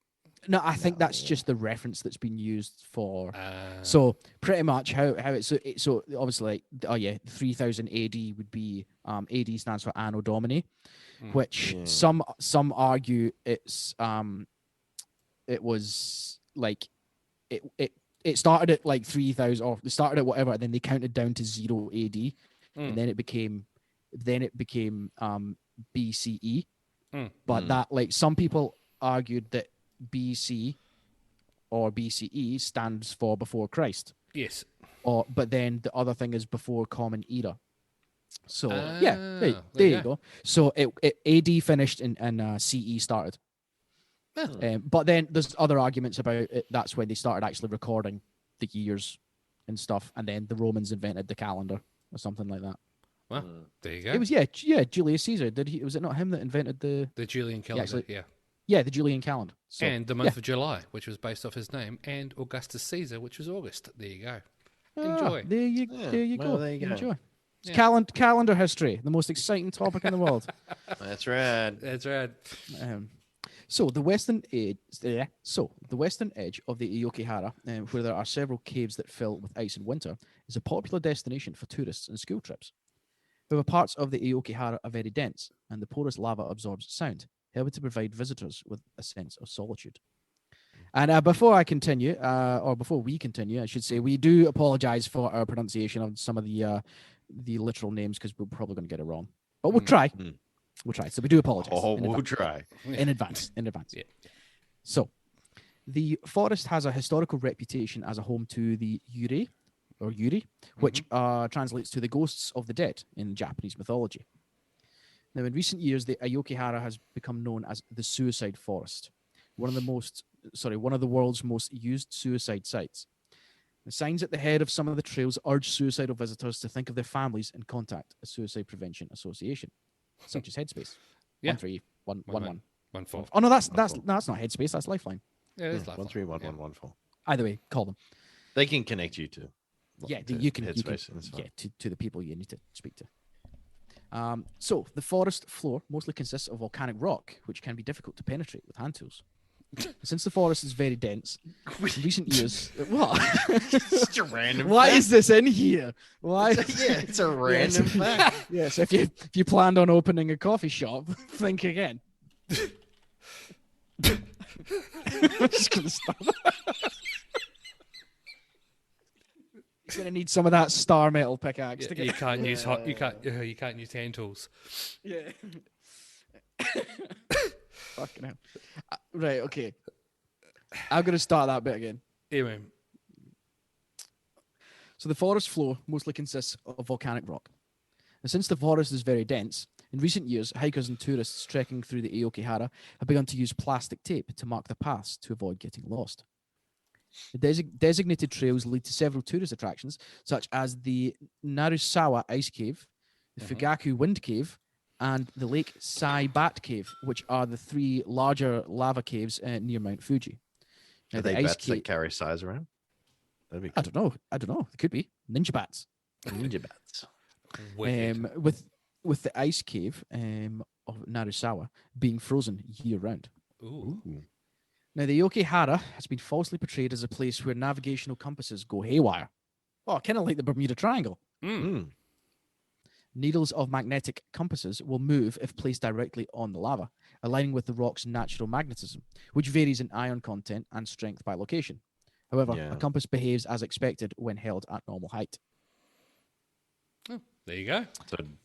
No, I think that's No. just the reference that's been used for. Uh, So pretty much how it's so obviously 3000 AD would be AD stands for Anno Domini, which Yeah. some argue it was like it started at like 3000 or they started at whatever, and then they counted down to 0 AD, and then it became BCE. But that like some people argued that BC or BCE stands for before Christ. yes. But then the other thing is before Common Era. So there there you you go. So it AD finished and CE started. But then there's other arguments about it. That's when they started actually recording the years and stuff, and then the Romans invented the calendar or something like that. Well, there you go. It was Julius Caesar. Was it not him that invented the Julian calendar, yeah. Yeah, the Julian calendar. So, and the month of July, which was based off his name, and Augustus Caesar, which was August. There you go. Enjoy. There you Well, go. there you go. Enjoy. It's Yeah. calendar history, the most exciting topic in the world. That's right. That's right. So the western edge of the Aokigahara, where there are several caves that fill with ice in winter, is a popular destination for tourists and school trips. However, parts of the Aokigahara are very dense, and the porous lava absorbs sound, helping to provide visitors with a sense of solitude. And before we continue, I should say we do apologize for our pronunciation of some of the literal names because we're probably going to get it wrong, but we'll try. We'll try. So we do apologize. We'll try. In advance. Yeah. So, the forest has a historical reputation as a home to the Yuri, which translates to the ghosts of the dead in Japanese mythology. Now, in recent years, the Aokigahara has become known as the suicide forest, one of the world's most used suicide sites. The signs at the head of some of the trails urge suicidal visitors to think of their families and contact a suicide prevention association, such as Headspace. Yeah. 13111. 14. Oh no, that's not Headspace. That's Lifeline. Yeah, it's like 131114. Either way, call them. They can connect you to. You can Headspace, and it's fine. to the people you need to speak to. So the forest floor mostly consists of volcanic rock, which can be difficult to penetrate with hand tools. Since the forest is very dense, in recent years, what? It's a random. Why is this in here? Why? It's a random fact. Yes, if you planned on opening a coffee shop, think again. I'm just gonna stop. You're gonna need some of that star metal pickaxe to get. You can't use you can't use hand tools. Yeah. Fucking hell. Right, okay. I'm going to start that bit again. Anyway, So the forest floor mostly consists of volcanic rock. And since the forest is very dense, in recent years, hikers and tourists trekking through the Aokigahara have begun to use plastic tape to mark the paths to avoid getting lost. The designated trails lead to several tourist attractions, such as the Narusawa Ice Cave, the Fugaku Wind Cave, and the Lake Sai-Bat Cave, which are the three larger lava caves near Mount Fuji. Now, Are they bats that carry size around? That'd be cool. I don't know. It could be ninja bats. Ninja bats. With the ice cave of Narusawa being frozen year round. ooh. Now, the Aokigahara has been falsely portrayed as a place where navigational compasses go haywire. Oh, kind of like the Bermuda Triangle. Needles of magnetic compasses will move if placed directly on the lava, aligning with the rock's natural magnetism, which varies in ion content and strength by location. However, a compass behaves as expected when held at normal height. Oh, there you go.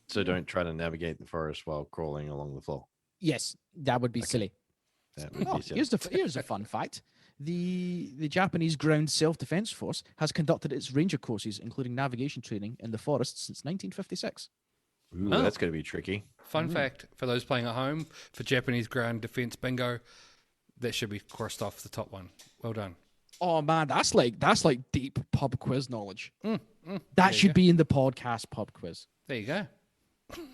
So don't try to navigate the forest while crawling along the floor. Yes, that would be silly. That would Oh, be silly. here's a fun fact. The Japanese Ground Self-Defense Force has conducted its ranger courses, including navigation training in the forest since 1956. Ooh, Oh. that's going to be tricky. Fun fact for those playing at home for Japanese ground defense bingo, that should be crossed off the top one. Well done. Oh man, that's like deep pub quiz knowledge. There That you should go. be in the podcast pub quiz. There you go.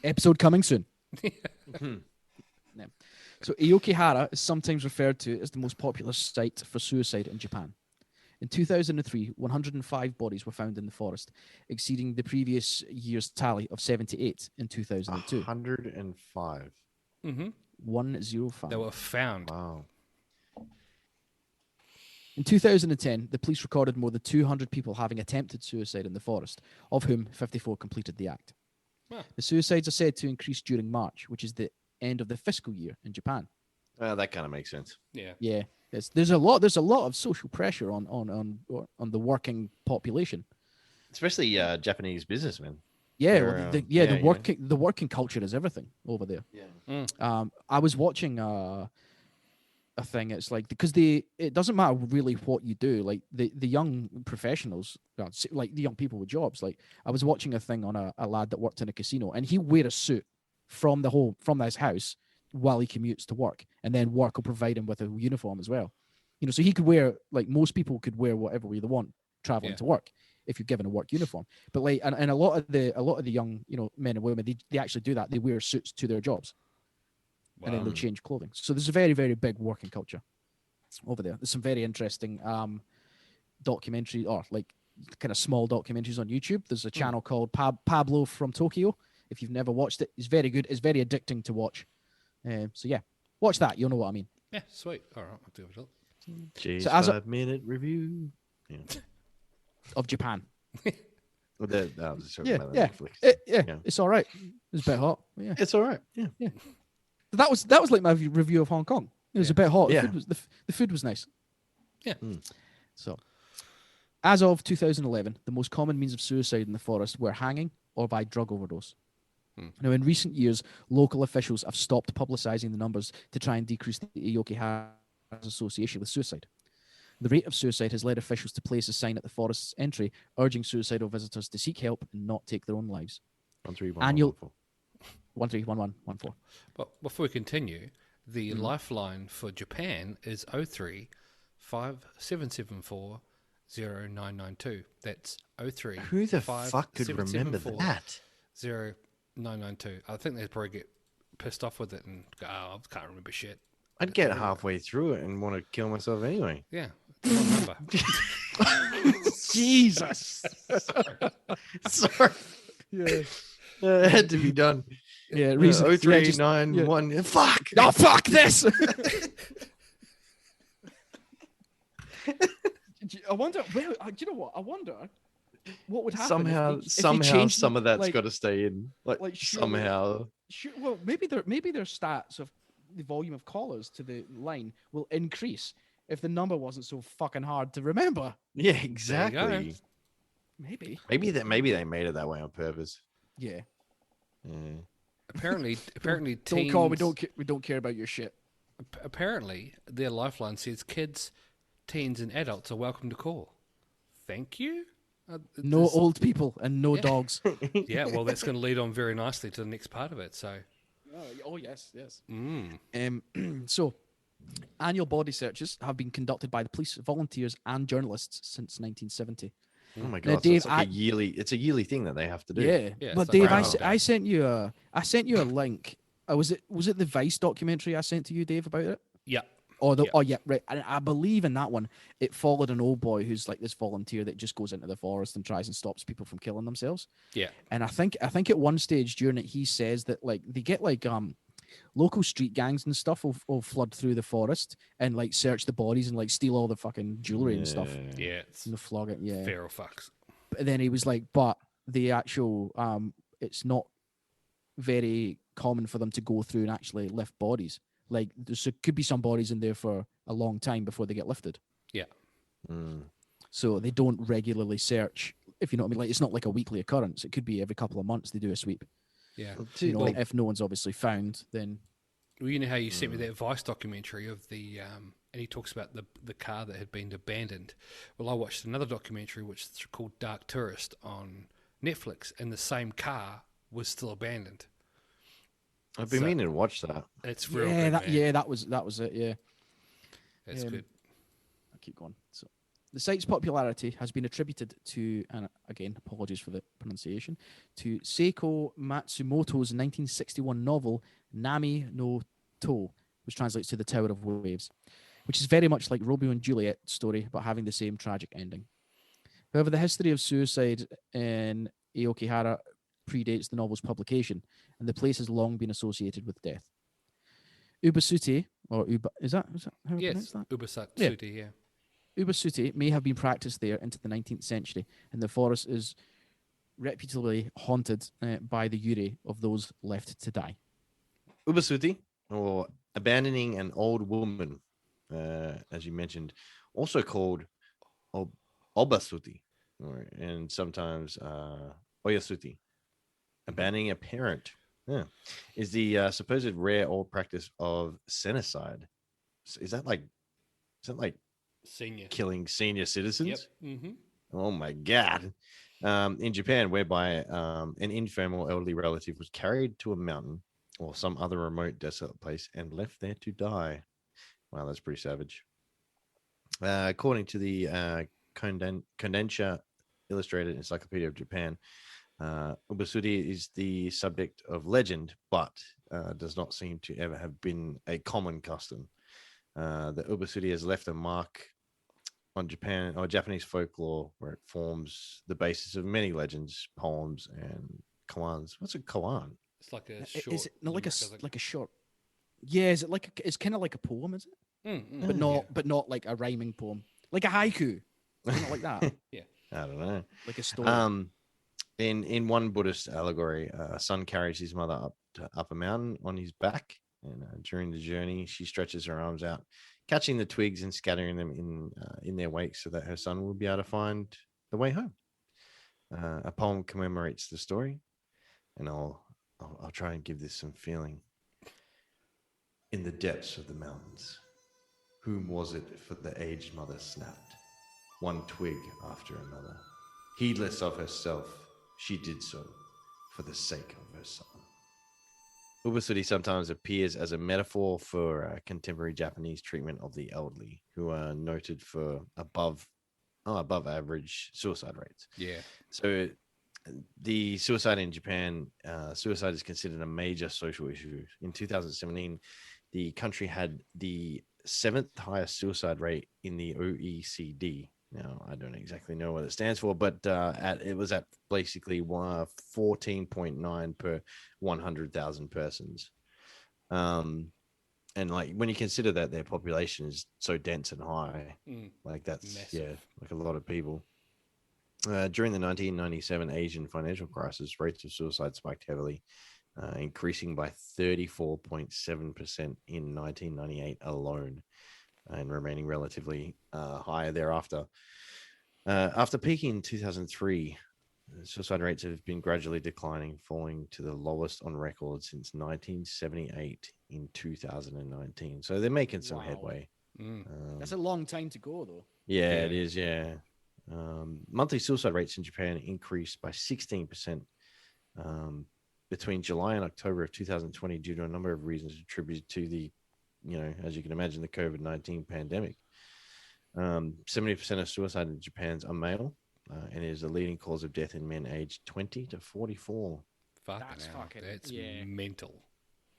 Episode coming soon. Yeah. So Aokigahara is sometimes referred to as the most popular site for suicide in Japan. In 2003, 105 bodies were found in the forest, exceeding the previous year's tally of 78 in 2002. 105. Mm-hmm. 105. They were found. Wow. In 2010, the police recorded more than 200 people having attempted suicide in the forest, of whom 54 completed the act. Wow. The suicides are said to increase during March, which is the end of the fiscal year in Japan. That kind of makes sense. Yeah. Yeah, there's a lot of social pressure on the working population. Especially Japanese businessmen. Yeah, They're, the working culture is everything over there. Yeah. I was watching a thing. It's like because it doesn't matter really what you do. Like the young professionals, like the young people with jobs. Like I was watching a thing on a lad that worked in a casino, and he wear a suit from his house while he commutes to work, and then work will provide him with a uniform as well. So he could wear, like most people could wear whatever way they want traveling to work if you're given a work uniform. But like, and a lot of the young, men and women, they actually do that. They wear suits to their jobs, and then they'll change clothing. So there's a very, very big working culture over there. There's some very interesting documentary or like kind of small documentaries on YouTube. There's a channel called Pablo from Tokyo. If you've never watched it, it's very good. It's very addicting to watch. So yeah, watch that. You'll know what I mean. Yeah, sweet. All right, I'll do it. Jay's So as a- 5-minute review. Yeah. Of Japan. Well, that was a Yeah, about yeah. Netflix. Yeah, it's all right. It's a bit hot. But yeah, It's all right. Yeah. that was like my review of Hong Kong. It was a bit hot. Yeah. The food was nice. Yeah. So, as of 2011, the most common means of suicide in the forest were hanging or by drug overdose. Now, in recent years, local officials have stopped publicizing the numbers to try and decrease the Aokigahara's association with suicide. The rate of suicide has led officials to place a sign at the forest's entry urging suicidal visitors to seek help and not take their own lives. 131114. But before we continue, the lifeline for Japan is 03 5774 0992. That's 03. Who the fuck could remember that? 0992. I think they'd probably get pissed off with it and go, I can't remember shit. I'd get halfway through it and want to kill myself anyway. Yeah. I don't remember. Jesus. Sorry. Yeah. It had to be done. Yeah, reason. 0391. Fuck. Oh, fuck this. I wonder. Well, do you know what? I wonder what would happen Somehow, some of that's got to stay in. Like somehow. Well, maybe their stats of the volume of callers to the line will increase if the number wasn't so fucking hard to remember. Yeah, exactly. Maybe they made it that way on purpose. Yeah. Apparently, Don't teens, call. We don't care about your shit. Apparently, their lifeline says kids, teens, and adults are welcome to call. Thank you. No old people and no dogs. Yeah, well, that's going to lead on very nicely to the next part of it. So. Oh yes. So, annual body searches have been conducted by the police, volunteers, and journalists since 1970. Oh my Now, god! Dave, so it's a yearly thing that they have to do. Yeah, but it's Dave, like I sent you a link. Was it the Vice documentary I sent to you, Dave, about it? Yeah. Oh yeah, right. And I believe in that one, it followed an old boy who's like this volunteer that just goes into the forest and tries and stops people from killing themselves. Yeah. And I think at one stage during it, he says that like they get like local street gangs and stuff will flood through the forest and like search the bodies and like steal all the fucking jewelry and stuff. Yeah. And flog it. Yeah. Feral fucks. But then he was like, but the actual it's not very common for them to go through and actually lift bodies. Like there could be some bodies in there for a long time before they get lifted. Yeah. So they don't regularly search, if you know what I mean. Like it's not like a weekly occurrence. It could be every couple of months they do a sweep. Yeah. If no one's obviously found, then. Well, you know how you sent me that Vice documentary of the, and he talks about the car that had been abandoned. Well, I watched another documentary which is called Dark Tourist on Netflix, and the same car was still abandoned. I've been meaning to watch that. It's real. That was it. Yeah, that's good. I'll keep going. So, the site's popularity has been attributed to, and again, apologies for the pronunciation, to Seiko Matsumoto's 1961 novel Nami no To, which translates to The Tower of Waves, which is very much like Romeo and Juliet story, but having the same tragic ending. However, the history of suicide in Aokigahara predates the novel's publication, and the place has long been associated with death. Ubasuti, or is that how I pronounce that? Ubasuti, yeah. Ubasuti may have been practiced there into the 19th century, and the forest is reputably haunted by the yuri of those left to die. Ubasuti, or abandoning an old woman, as you mentioned, also called Obasuti, and sometimes Oyasuti, abandoning a parent, is the supposed rare old practice of senicide. Is that like Senior killing senior citizens? Yep. Mm-hmm. Oh my God. In Japan, whereby an infirm or elderly relative was carried to a mountain or some other remote desolate place and left there to die. Wow, that's pretty savage. According to the Kondensha Illustrated Encyclopedia of Japan, Ubasudi is the subject of legend, but does not seem to ever have been a common custom. The Ubasudi has left a mark on Japan or Japanese folklore, where it forms the basis of many legends, poems, and koans. What's a koan? It's like a short. Is it not like a short? Yeah, is it like it's kind of like a poem, is it? But not like a rhyming poem, like a haiku. Not like that. Yeah, I don't know. Like a story. In one Buddhist allegory, a son carries his mother up a mountain on his back, and during the journey, she stretches her arms out, catching the twigs and scattering them in their wake, so that her son will be able to find the way home. A poem commemorates the story, and I'll try and give this some feeling. In the depths of the mountains, whom was it for the aged mother snapped, one twig after another? Heedless of herself, she did so for the sake of her son. Ubasudi sometimes appears as a metaphor for contemporary Japanese treatment of the elderly, who are noted for above average suicide rates. Yeah. So the suicide in Japan, suicide is considered a major social issue. In 2017, the country had the 7th highest suicide rate in the OECD. Now, I don't exactly know what it stands for, but it was at basically 14.9 per 100,000 persons. And like when you consider that their population is so dense and high, like that's massive. Like a lot of people. During the 1997 Asian financial crisis, rates of suicide spiked heavily, increasing by 34.7% in 1998 alone, and remaining relatively higher thereafter. After peaking in 2003, suicide rates have been gradually declining, falling to the lowest on record since 1978 in 2019. So they're making some headway. That's a long time to go, though. Yeah, it is. Yeah. Monthly suicide rates in Japan increased by 16% between July and October of 2020 due to a number of reasons attributed to the, as you can imagine, the COVID-19 pandemic. 70% of suicide in Japan are male, and is the leading cause of death in men aged 20 to 44. That's mental.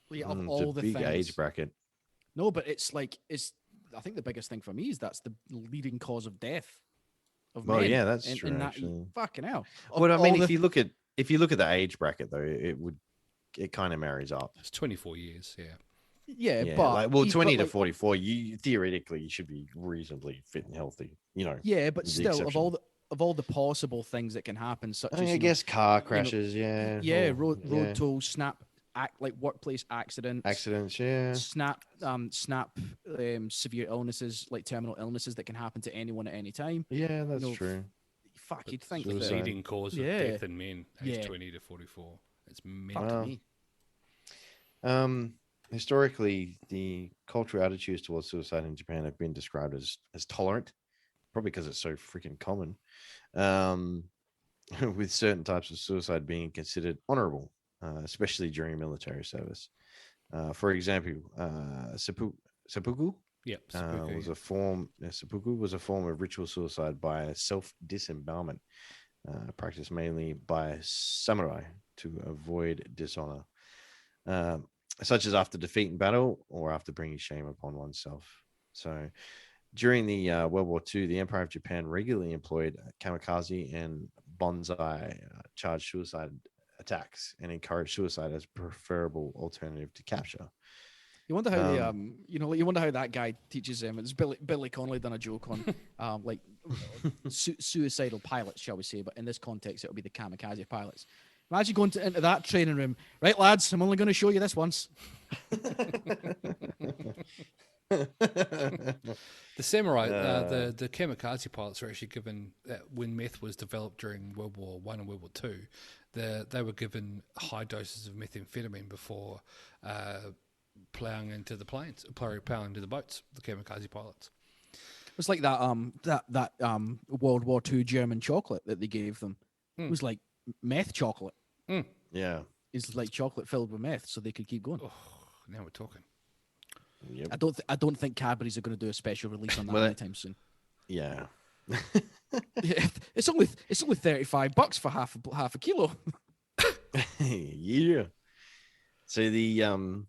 Yeah, of all the big things. age bracket. No, but it's I think the biggest thing for me is that's the leading cause of death of men. Yeah, that's true. Actually, fucking hell. Well, I mean, if you look at the age bracket, though, it kind of marries up. It's 24 years. Yeah. Yeah, but 20 to 44, you theoretically should be reasonably fit and healthy. Yeah, but still, of all the possible things that can happen, such as I guess car crashes, road tolls, snap, workplace accidents, snap, severe illnesses like terminal illnesses that can happen to anyone at any time. Yeah, that's true. Fuck, you'd think the leading cause of death in men aged 20 to 44. It's mental. Historically, the cultural attitudes towards suicide in Japan have been described as tolerant, probably because it's so freaking common, with certain types of suicide being considered honorable, especially during military service. For example, seppuku was a form. Seppuku was a form of ritual suicide by self-disembowelment, practiced mainly by samurai to avoid dishonor. Such as after defeat in battle or after bringing shame upon oneself. So during the World War II, the Empire of Japan regularly employed kamikaze and bonsai charged suicide attacks and encouraged suicide as a preferable alternative to capture. You wonder how they, you wonder how that guy teaches them. It's Billy Connolly done a joke on, like suicidal pilots, shall we say? But in this context, it'll be the kamikaze pilots. Imagine going into that training room, right, lads? I'm only going to show you this once. The samurai, the kamikaze pilots were actually given when meth was developed during World War One and World War Two. They were given high doses of methamphetamine before plowing into the planes, plowing into the boats. The kamikaze pilots. It's like that World War II German chocolate that they gave them. It was like meth chocolate. Yeah, it's like chocolate filled with meth, so they could keep going. Oh, now we're talking. Yep. I don't think Cadbury's are going to do a special release on that anytime soon. Yeah. It's only $35 for half a kilo. Yeah. So the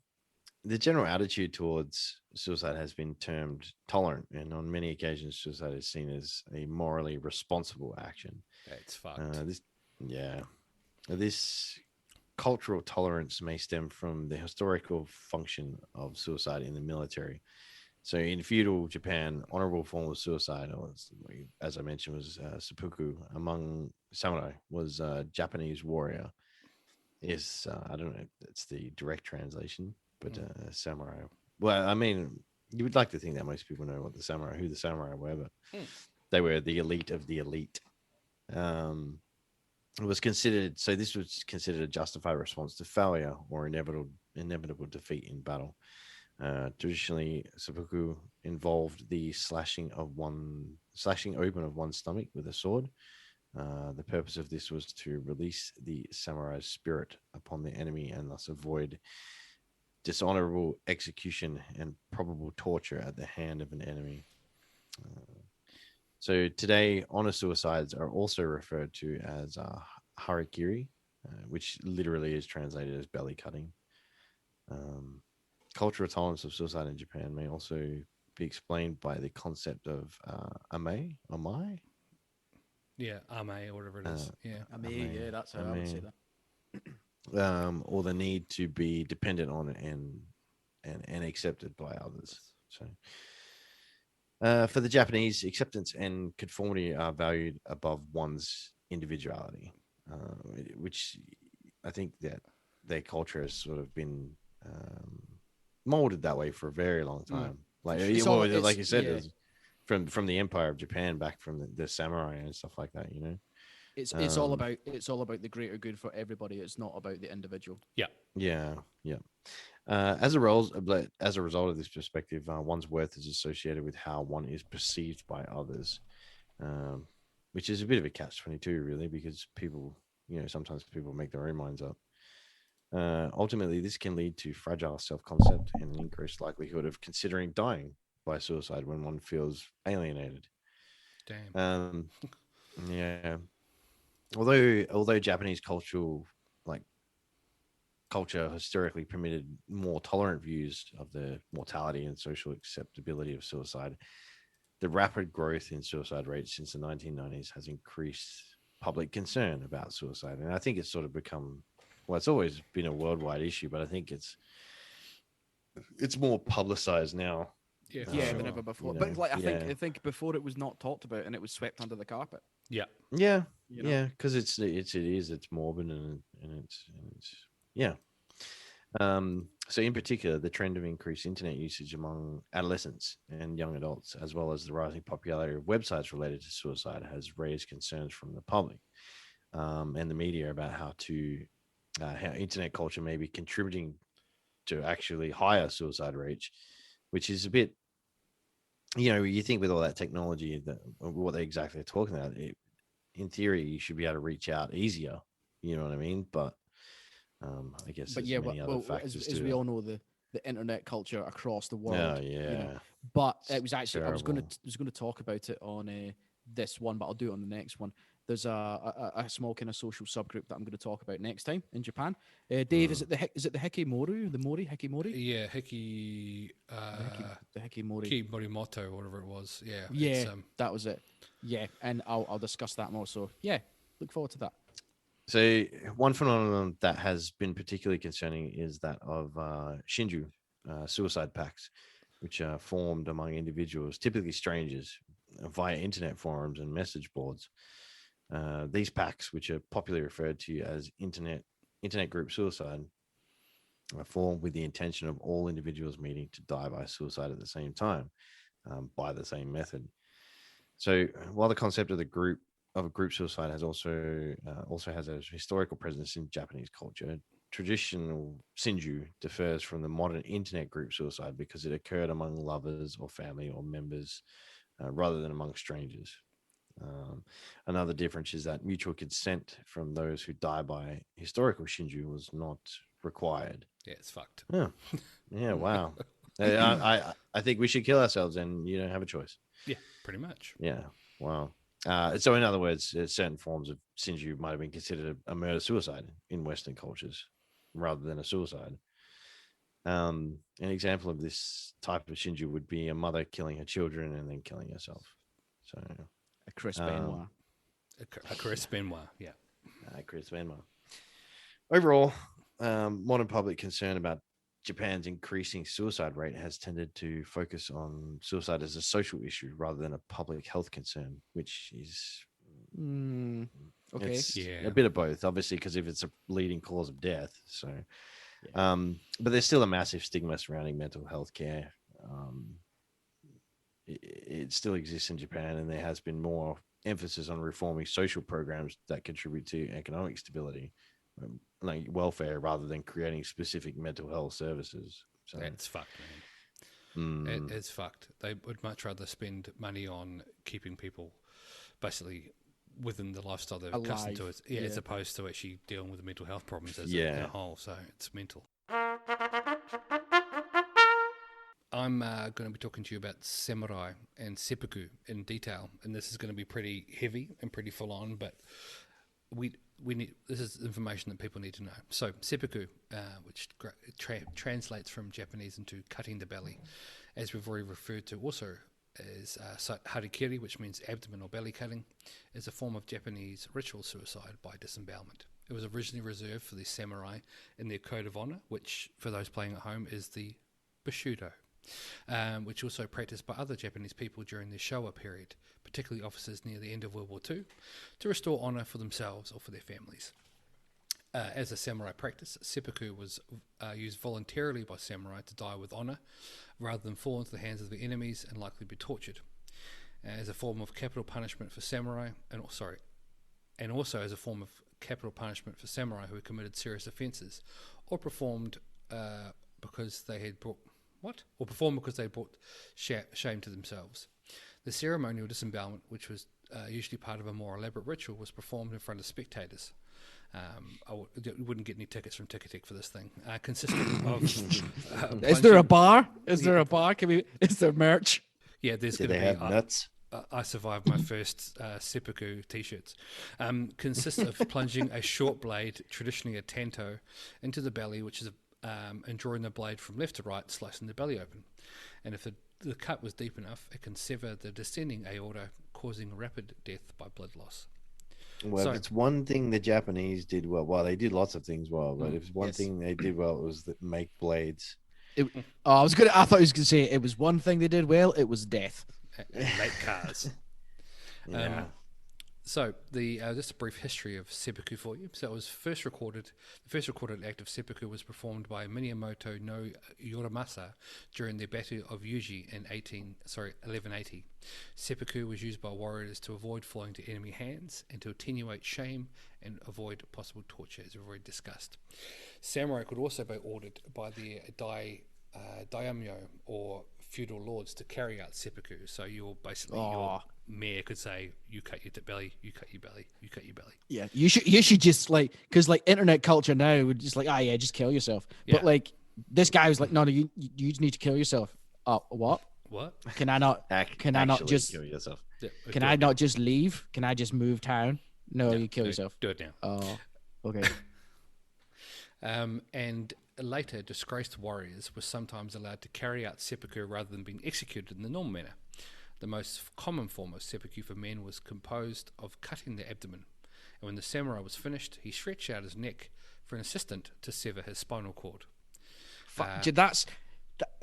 general attitude towards suicide has been termed tolerant, and on many occasions, suicide is seen as a morally responsible action. It's fucked. This cultural tolerance may stem from the historical function of suicide in the military. So in feudal Japan, honorable form of suicide, as I mentioned, was seppuku. Among samurai was Japanese warrior. Is I don't know if that's the direct translation, but samurai. Well, I mean, you would like to think that most people know who the samurai were, but they were the elite of the elite. It was considered, so this was considered a justified response to failure or inevitable defeat in battle. Traditionally, seppuku involved the slashing open of one's stomach with a sword. The purpose of this was to release the samurai's spirit upon the enemy and thus avoid dishonorable execution and probable torture at the hand of an enemy. So today, honor suicides are also referred to as harikiri, which literally is translated as belly cutting. Cultural tolerance of suicide in Japan may also be explained by the concept of amai. Yeah, ame or whatever it is. Ame, yeah, that's how I would say that. Or the need to be dependent on and accepted by others. So. For the Japanese, acceptance and conformity are valued above one's individuality, which I think that their culture has sort of been molded that way for a very long time. Like you said, from the Empire of Japan back from the samurai and stuff like that. It's all about the greater good for everybody. It's not about the individual. Yeah. As a result of this perspective, one's worth is associated with how one is perceived by others, which is a bit of a catch-22, really, because people, sometimes people make their own minds up. Ultimately, this can lead to fragile self-concept and an increased likelihood of considering dying by suicide when one feels alienated. Damn. Yeah. Although Japanese culture historically permitted more tolerant views of the mortality and social acceptability of suicide, the rapid growth in suicide rates since the 1990s has increased public concern about suicide. And I think it's sort of become, it's always been a worldwide issue, but I think it's more publicized now. Than ever before. But I think before it was not talked about and it was swept under the carpet. Yeah, because it's morbid and it's so in particular, the trend of increased internet usage among adolescents and young adults, as well as the rising popularity of websites related to suicide, has raised concerns from the public and the media about how internet culture may be contributing to actually higher suicide rates, which is a bit, you think with all that technology, that what they exactly are talking about, in theory, you should be able to reach out easier. You know what I mean? But I guess other factors as we all know, the internet culture across the world. Yeah. But it was actually I was going to talk about it on this one, but I'll do it on the next one. there's a small kind of social subgroup that I'm going to talk about next time in Japan. Dave, is it the Hikimoru? The Mori? Hikimori? Yeah, The Hikimori. Ki Morimoto, or whatever it was. Yeah. Yeah, that was it. Yeah, and I'll discuss that more. So yeah, look forward to that. So one phenomenon that has been particularly concerning is that of Shinju suicide pacts, which are formed among individuals, typically strangers, via internet forums and message boards. These pacts, which are popularly referred to as internet group suicide, are formed with the intention of all individuals meeting to die by suicide at the same time, by the same method. So while the concept of a group suicide has also has a historical presence in Japanese culture, traditional Shinju differs from the modern internet group suicide because it occurred among lovers or family or members rather than among strangers. Another difference is that mutual consent from those who die by historical Shinju was not required. Yeah, it's fucked. Yeah, wow. I think we should kill ourselves, and you don't have a choice. Yeah, pretty much. Yeah, wow. So in other words, certain forms of Shinju might have been considered a murder-suicide in Western cultures rather than a suicide. An example of this type of Shinju would be a mother killing her children and then killing herself. So A Chris Benoit. A Chris Benoit, yeah. Chris Benoit. Overall, modern public concern about Japan's increasing suicide rate has tended to focus on suicide as a social issue rather than a public health concern, which is okay. a bit of both, obviously, because if it's a leading cause of death. So, but there's still a massive stigma surrounding mental health care. It still exists in Japan, and there has been more emphasis on reforming social programs that contribute to economic stability, like welfare, rather than creating specific mental health services. So it's fucked, man. It's fucked. They would much rather spend money on keeping people basically within the lifestyle they're accustomed to, as opposed to actually dealing with the mental health problems as a whole. So it's mental. I'm going to be talking to you about samurai and seppuku in detail, and this is going to be pretty heavy and pretty full on, but we need, this is information that people need to know. So seppuku, which translates from Japanese into cutting the belly, as we've already referred to, also as harikiri, which means abdomen or belly cutting, is a form of Japanese ritual suicide by disembowelment. It was originally reserved for the samurai in their code of honor, which for those playing at home is the Bushido. Which also practiced by other Japanese people during the Showa period, particularly officers near the end of World War II, to restore honour for themselves or for their families. As a samurai practice, seppuku was used voluntarily by samurai to die with honour, rather than fall into the hands of their enemies and likely be tortured. As a form of capital punishment for samurai, and also as a form of capital punishment for samurai who had committed serious offences, or performed because they had brought shame to themselves. The ceremonial disembowelment, which was usually part of a more elaborate ritual, was performed in front of spectators. You wouldn't get any tickets from Ticketek for this thing. Consisting of is there a bar? Is there a bar? Is there merch? Yeah, there's going to be. Do they have nuts? I survived my first seppuku t-shirts. Consists of plunging a short blade, traditionally a tanto, into the belly, which is and drawing the blade from left to right, slicing the belly open. And if the cut was deep enough, it can sever the descending aorta, causing rapid death by blood loss. Well, if it's one thing the Japanese did well, they did lots of things well, but if it's one thing they did well, it was make blades. I thought he was going to say it was one thing they did well, it was death. And make cars. Yeah. So just a brief history of seppuku for you. So it was the first recorded act of seppuku was performed by Minamoto no Yoramasa during the Battle of Yuji in 1180. Seppuku was used by warriors to avoid falling to enemy hands and to attenuate shame and avoid possible torture, as we've already discussed. Samurai could also be ordered by the daimyo or feudal lords to carry out seppuku. So your mayor could say, "You cut your belly, you cut your belly, you cut your belly." Yeah, you should just because internet culture now would just just kill yourself. Yeah. But this guy was like, no, you need to kill yourself. What? Can I not? Can I not just kill yourself? Can I not just leave? Can I just move town? No, you kill no, yourself. Do it now. Oh, okay. And later, disgraced warriors were sometimes allowed to carry out seppuku rather than being executed in the normal manner. The most common form of seppuku for men was composed of cutting the abdomen, and when the samurai was finished, he stretched out his neck for an assistant to sever his spinal cord.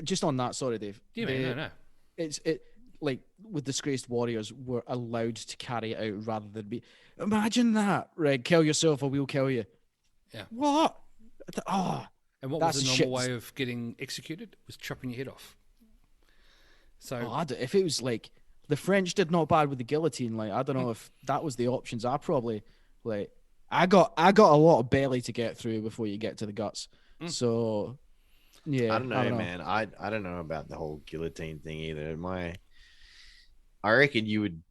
Just on that. Sorry, Dave. Yeah, man, no. It's like with disgraced warriors were allowed to carry it out rather than be. Imagine that, right? Kill yourself or we'll kill you. Yeah. What? Oh, And what was the normal way of getting executed? Was chopping your head off. So if it was like the French did not bad with the guillotine, like I don't know if that was the options. I probably like I got a lot of belly to get through before you get to the guts. So yeah, I don't know, man. I don't know about the whole guillotine thing either. I reckon you would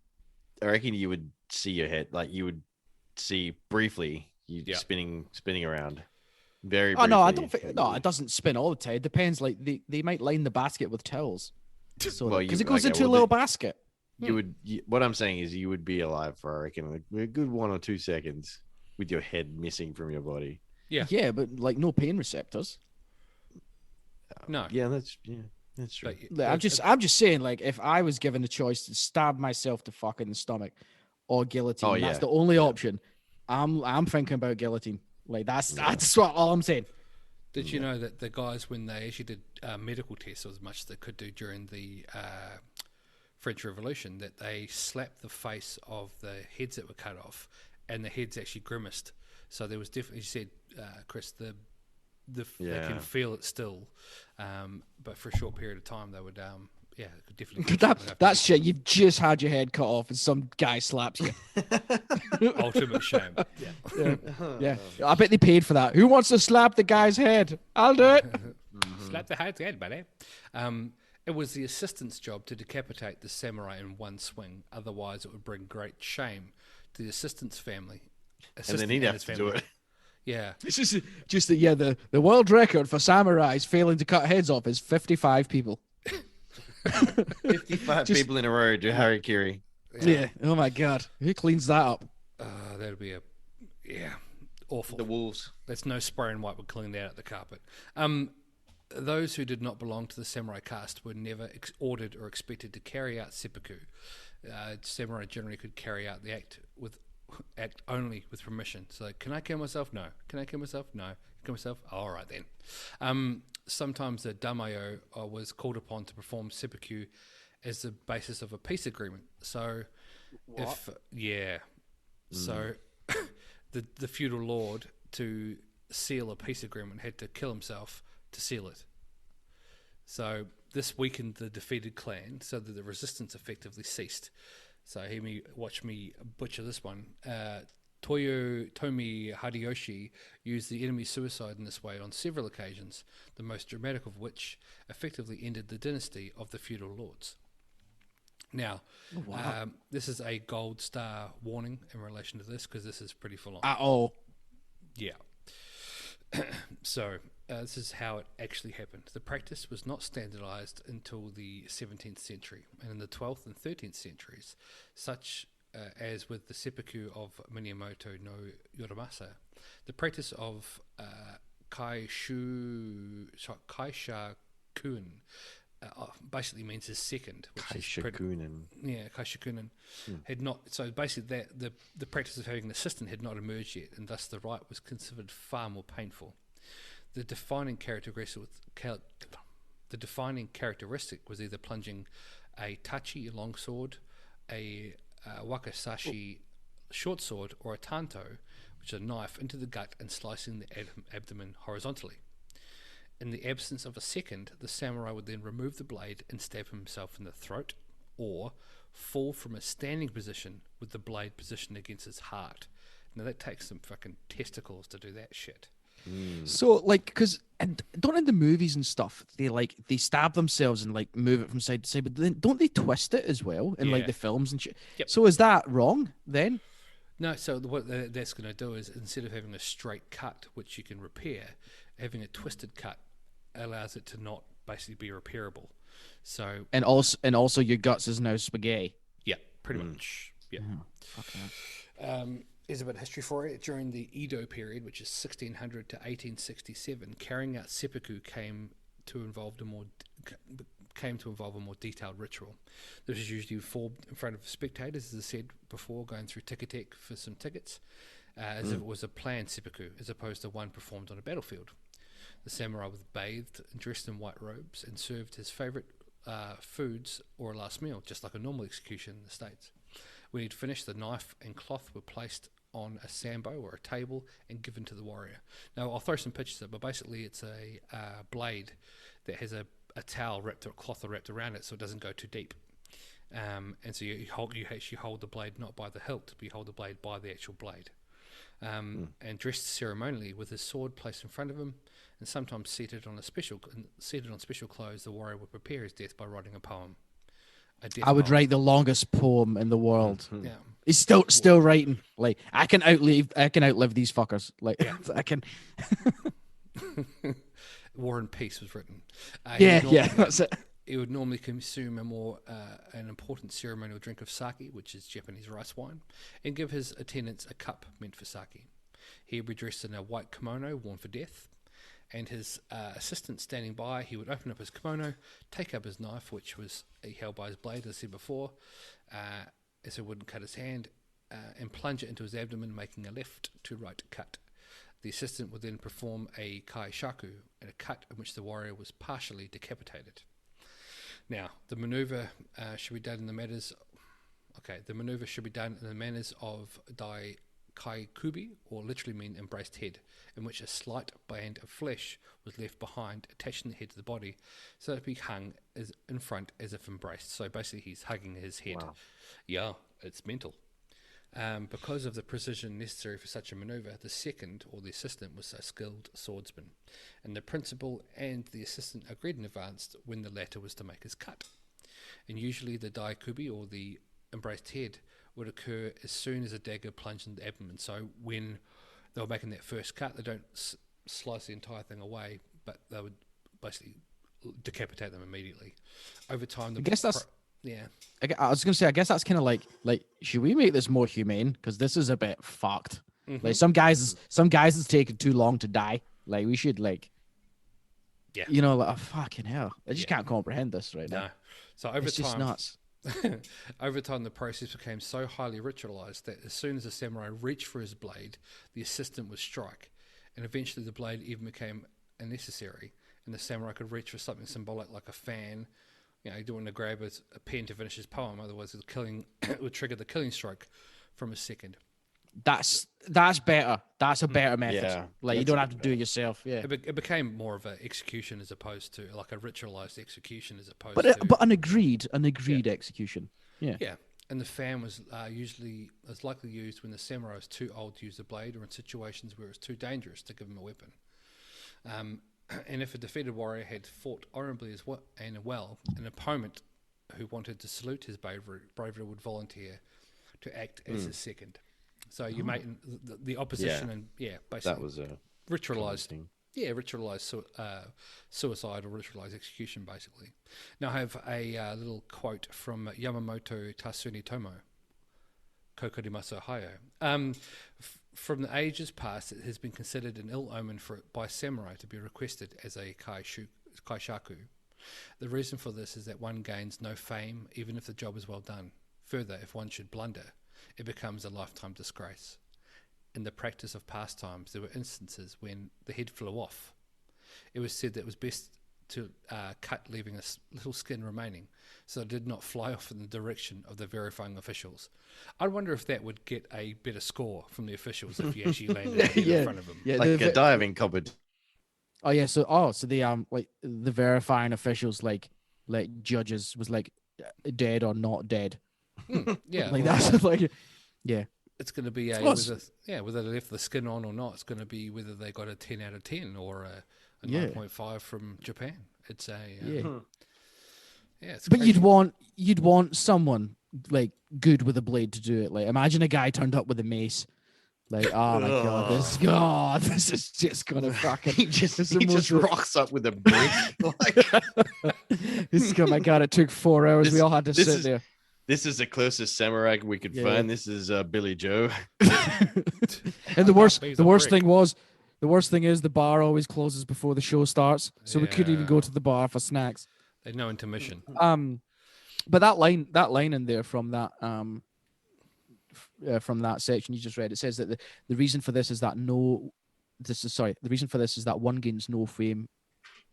see your head, like you would see briefly spinning around. Very briefly. No, I don't think. No, it doesn't spin all the time. It depends. Like they might line the basket with towels, so because it goes into a little basket. What I'm saying is you would be alive for, I reckon, a good 1 or 2 seconds with your head missing from your body. Yeah, but like no pain receptors. No. Yeah, that's true. I'm just saying, like, if I was given the choice to stab myself to fuck in the stomach or guillotine, that's the only option. I'm thinking about guillotine. Like that's what all I'm saying. Did you know that the guys, when they actually did medical tests, as much as they could do during the French Revolution, that they slapped the face of the heads that were cut off, and the heads actually grimaced. So there was definitely, you said, Chris, they can feel it still, but for a short period of time they would, definitely. That's shit. You've just had your head cut off, and some guy slaps you. Ultimate shame. Yeah. I bet they paid for that. Who wants to slap the guy's head? I'll do it. Slap the head, buddy. It was the assistant's job to decapitate the samurai in one swing. Otherwise, it would bring great shame to the assistant's family. And then he'd have to do it. Yeah. It's just that, the world record for samurais failing to cut heads off is 55 people. 55 people in a row do harikiri. Yeah. Oh my God. Who cleans that up? That'll be awful. The wolves. There's no spray and wipe would clean that out the carpet. Those who did not belong to the samurai caste were never ordered or expected to carry out seppuku. Samurai generally could carry out the act only with permission. So, can I kill myself? No. Can I kill myself? No. Kill myself? All right then. Sometimes the daimyo was called upon to perform seppuku as the basis of a peace agreement. So, so the feudal lord, to seal a peace agreement, had to kill himself to seal it. So this weakened the defeated clan, so that the resistance effectively ceased. So watch me butcher this one. Tomi Hideyoshi used the enemy suicide in this way on several occasions, the most dramatic of which effectively ended the dynasty of the feudal lords. Now, this is a gold star warning in relation to this, because this is pretty full on. At all. Yeah. So, this is how it actually happened. The practice was not standardized until the 17th century, and in the 12th and 13th centuries, such as with the seppuku of Minamoto no Yoramasa, the practice of kaishakun basically means his second, which Kaishakunen. Kaishakunen had not. So basically, the practice of having an assistant had not emerged yet, and thus the rite was considered far more painful. The defining characteristic was either plunging a tachi longsword, a wakasashi short sword, or a tanto, which is a knife, into the gut and slicing the abdomen horizontally. In the absence of a second, the samurai would then remove the blade and stab himself in the throat, or fall from a standing position with the blade positioned against his heart. Now that takes some fucking testicles to do that shit. So, like, because don't in the movies and stuff, they stab themselves and like move it from side to side, but then don't they twist it as well in like the films and shit? Yep. So is that wrong then? No. So what that's going to do is, instead of having a straight cut, which you can repair, having a twisted cut allows it to not basically be repairable. So and also your guts is now spaghetti. Yeah, pretty much. Yeah. Here's a bit of history for you. During the Edo period, which is 1600 to 1867, carrying out seppuku came to involve a more detailed ritual. This is usually performed in front of spectators, as I said before, going through Ticketek for some tickets, as if it was a planned seppuku, as opposed to one performed on a battlefield. The samurai was bathed and dressed in white robes and served his favourite foods or a last meal, just like a normal execution in the States. When he'd finished, the knife and cloth were placed on a sambo or a table and given to the warrior. Now, I'll throw some pictures up, but basically it's a blade that has a towel wrapped or cloth wrapped around it so it doesn't go too deep. And so you actually hold the blade not by the hilt, but you hold the blade by the actual blade. And dressed ceremonially with his sword placed in front of him, and sometimes seated on special clothes, the warrior would prepare his death by writing a poem. I would write the longest poem in the world. Yeah, he's still writing. Like I can outlive these fuckers. Like I can. War and Peace was written. That's it. He would normally consume an important ceremonial drink of sake, which is Japanese rice wine, and give his attendants a cup meant for sake. He would be dressed in a white kimono worn for death, and his assistant standing by, he would open up his kimono, take up his knife, which was he held by his blade, as I said before, so it wouldn't cut his hand, and plunge it into his abdomen, making a left to right cut. The assistant would then perform a kai shaku, a cut in which the warrior was partially decapitated. Now, the maneuver should be done in the manners. The maneuver should be done in the manners of dai kai kubi, or literally mean embraced head, in which a slight band of flesh was left behind, attaching the head to the body, so that it be hung in front as if embraced. So basically, he's hugging his head. Wow. Yeah, it's mental. Because of the precision necessary for such a maneuver, the second, or the assistant, was a skilled swordsman, and the principal and the assistant agreed in advance when the latter was to make his cut. And usually the dai kubi, or the embraced head, would occur as soon as a dagger plunged into the abdomen. So when they were making that first cut, they don't slice the entire thing away, but they would basically decapitate them immediately. Over time, I guess that's... Yeah. I was going to say, I guess that's kind of like, should we make this more humane? Because this is a bit fucked. Mm-hmm. Like some guys it's taken too long to die. Like we should fucking hell. I just can't comprehend this right now. No. So over it's time, just nuts. Over time, the process became so highly ritualized that as soon as the samurai reached for his blade, the assistant would strike, and eventually the blade even became unnecessary, and the samurai could reach for something symbolic like a fan. You know, he didn't want to grab a pen to finish his poem, otherwise it would trigger the killing stroke from a second. That's better. That's a better method. Yeah, like you don't have to do it yourself. Yeah. It became more of an execution as opposed to like a ritualized execution as opposed But to an agreed execution. Yeah. Yeah. And the fan was likely used when the samurai was too old to use the blade, or in situations where it was too dangerous to give him a weapon. And if a defeated warrior had fought honorably and well, an opponent who wanted to salute his bravery would volunteer to act as his second. So you make the opposition, and basically that was a ritualized thing. Yeah, ritualized suicide or ritualized execution, basically. Now I have a little quote from Yamamoto Tasuni Tomo, Kokorimasu Hayo. From the ages past, it has been considered an ill omen by samurai to be requested as a kai shaku. The reason for this is that one gains no fame, even if the job is well done. Further, if one should blunder, it becomes a lifetime disgrace. In the practice of pastimes, there were instances when the head flew off. It was said that it was best to cut, leaving a little skin remaining, so it did not fly off in the direction of the verifying officials. I wonder if that would get a better score from the officials if you actually landed a head in front of them. Yeah, Like a diving competition. Oh yeah, so the like the verifying officials like judges was like dead or not dead. Yeah, like that's like it's going to be whether they left the skin on or not. It's going to be whether they got a 10 out of 10 or a 9.5 from Japan. It's a it's but crazy. you'd want someone like good with a blade to do it. Like imagine a guy turned up with a mace. Like, oh my god, this is just gonna fucking. he just rocks up with a brick. Like, this is, oh my god, it took 4 hours. We all had to sit there. This is the closest samurai we could find. This is Billy Joe. And the worst thing is the bar always closes before the show starts, so we couldn't even go to the bar for snacks. There's no intermission. But that line in there from that section you just read, it says that the reason for this is that the reason for this is that one gains no fame,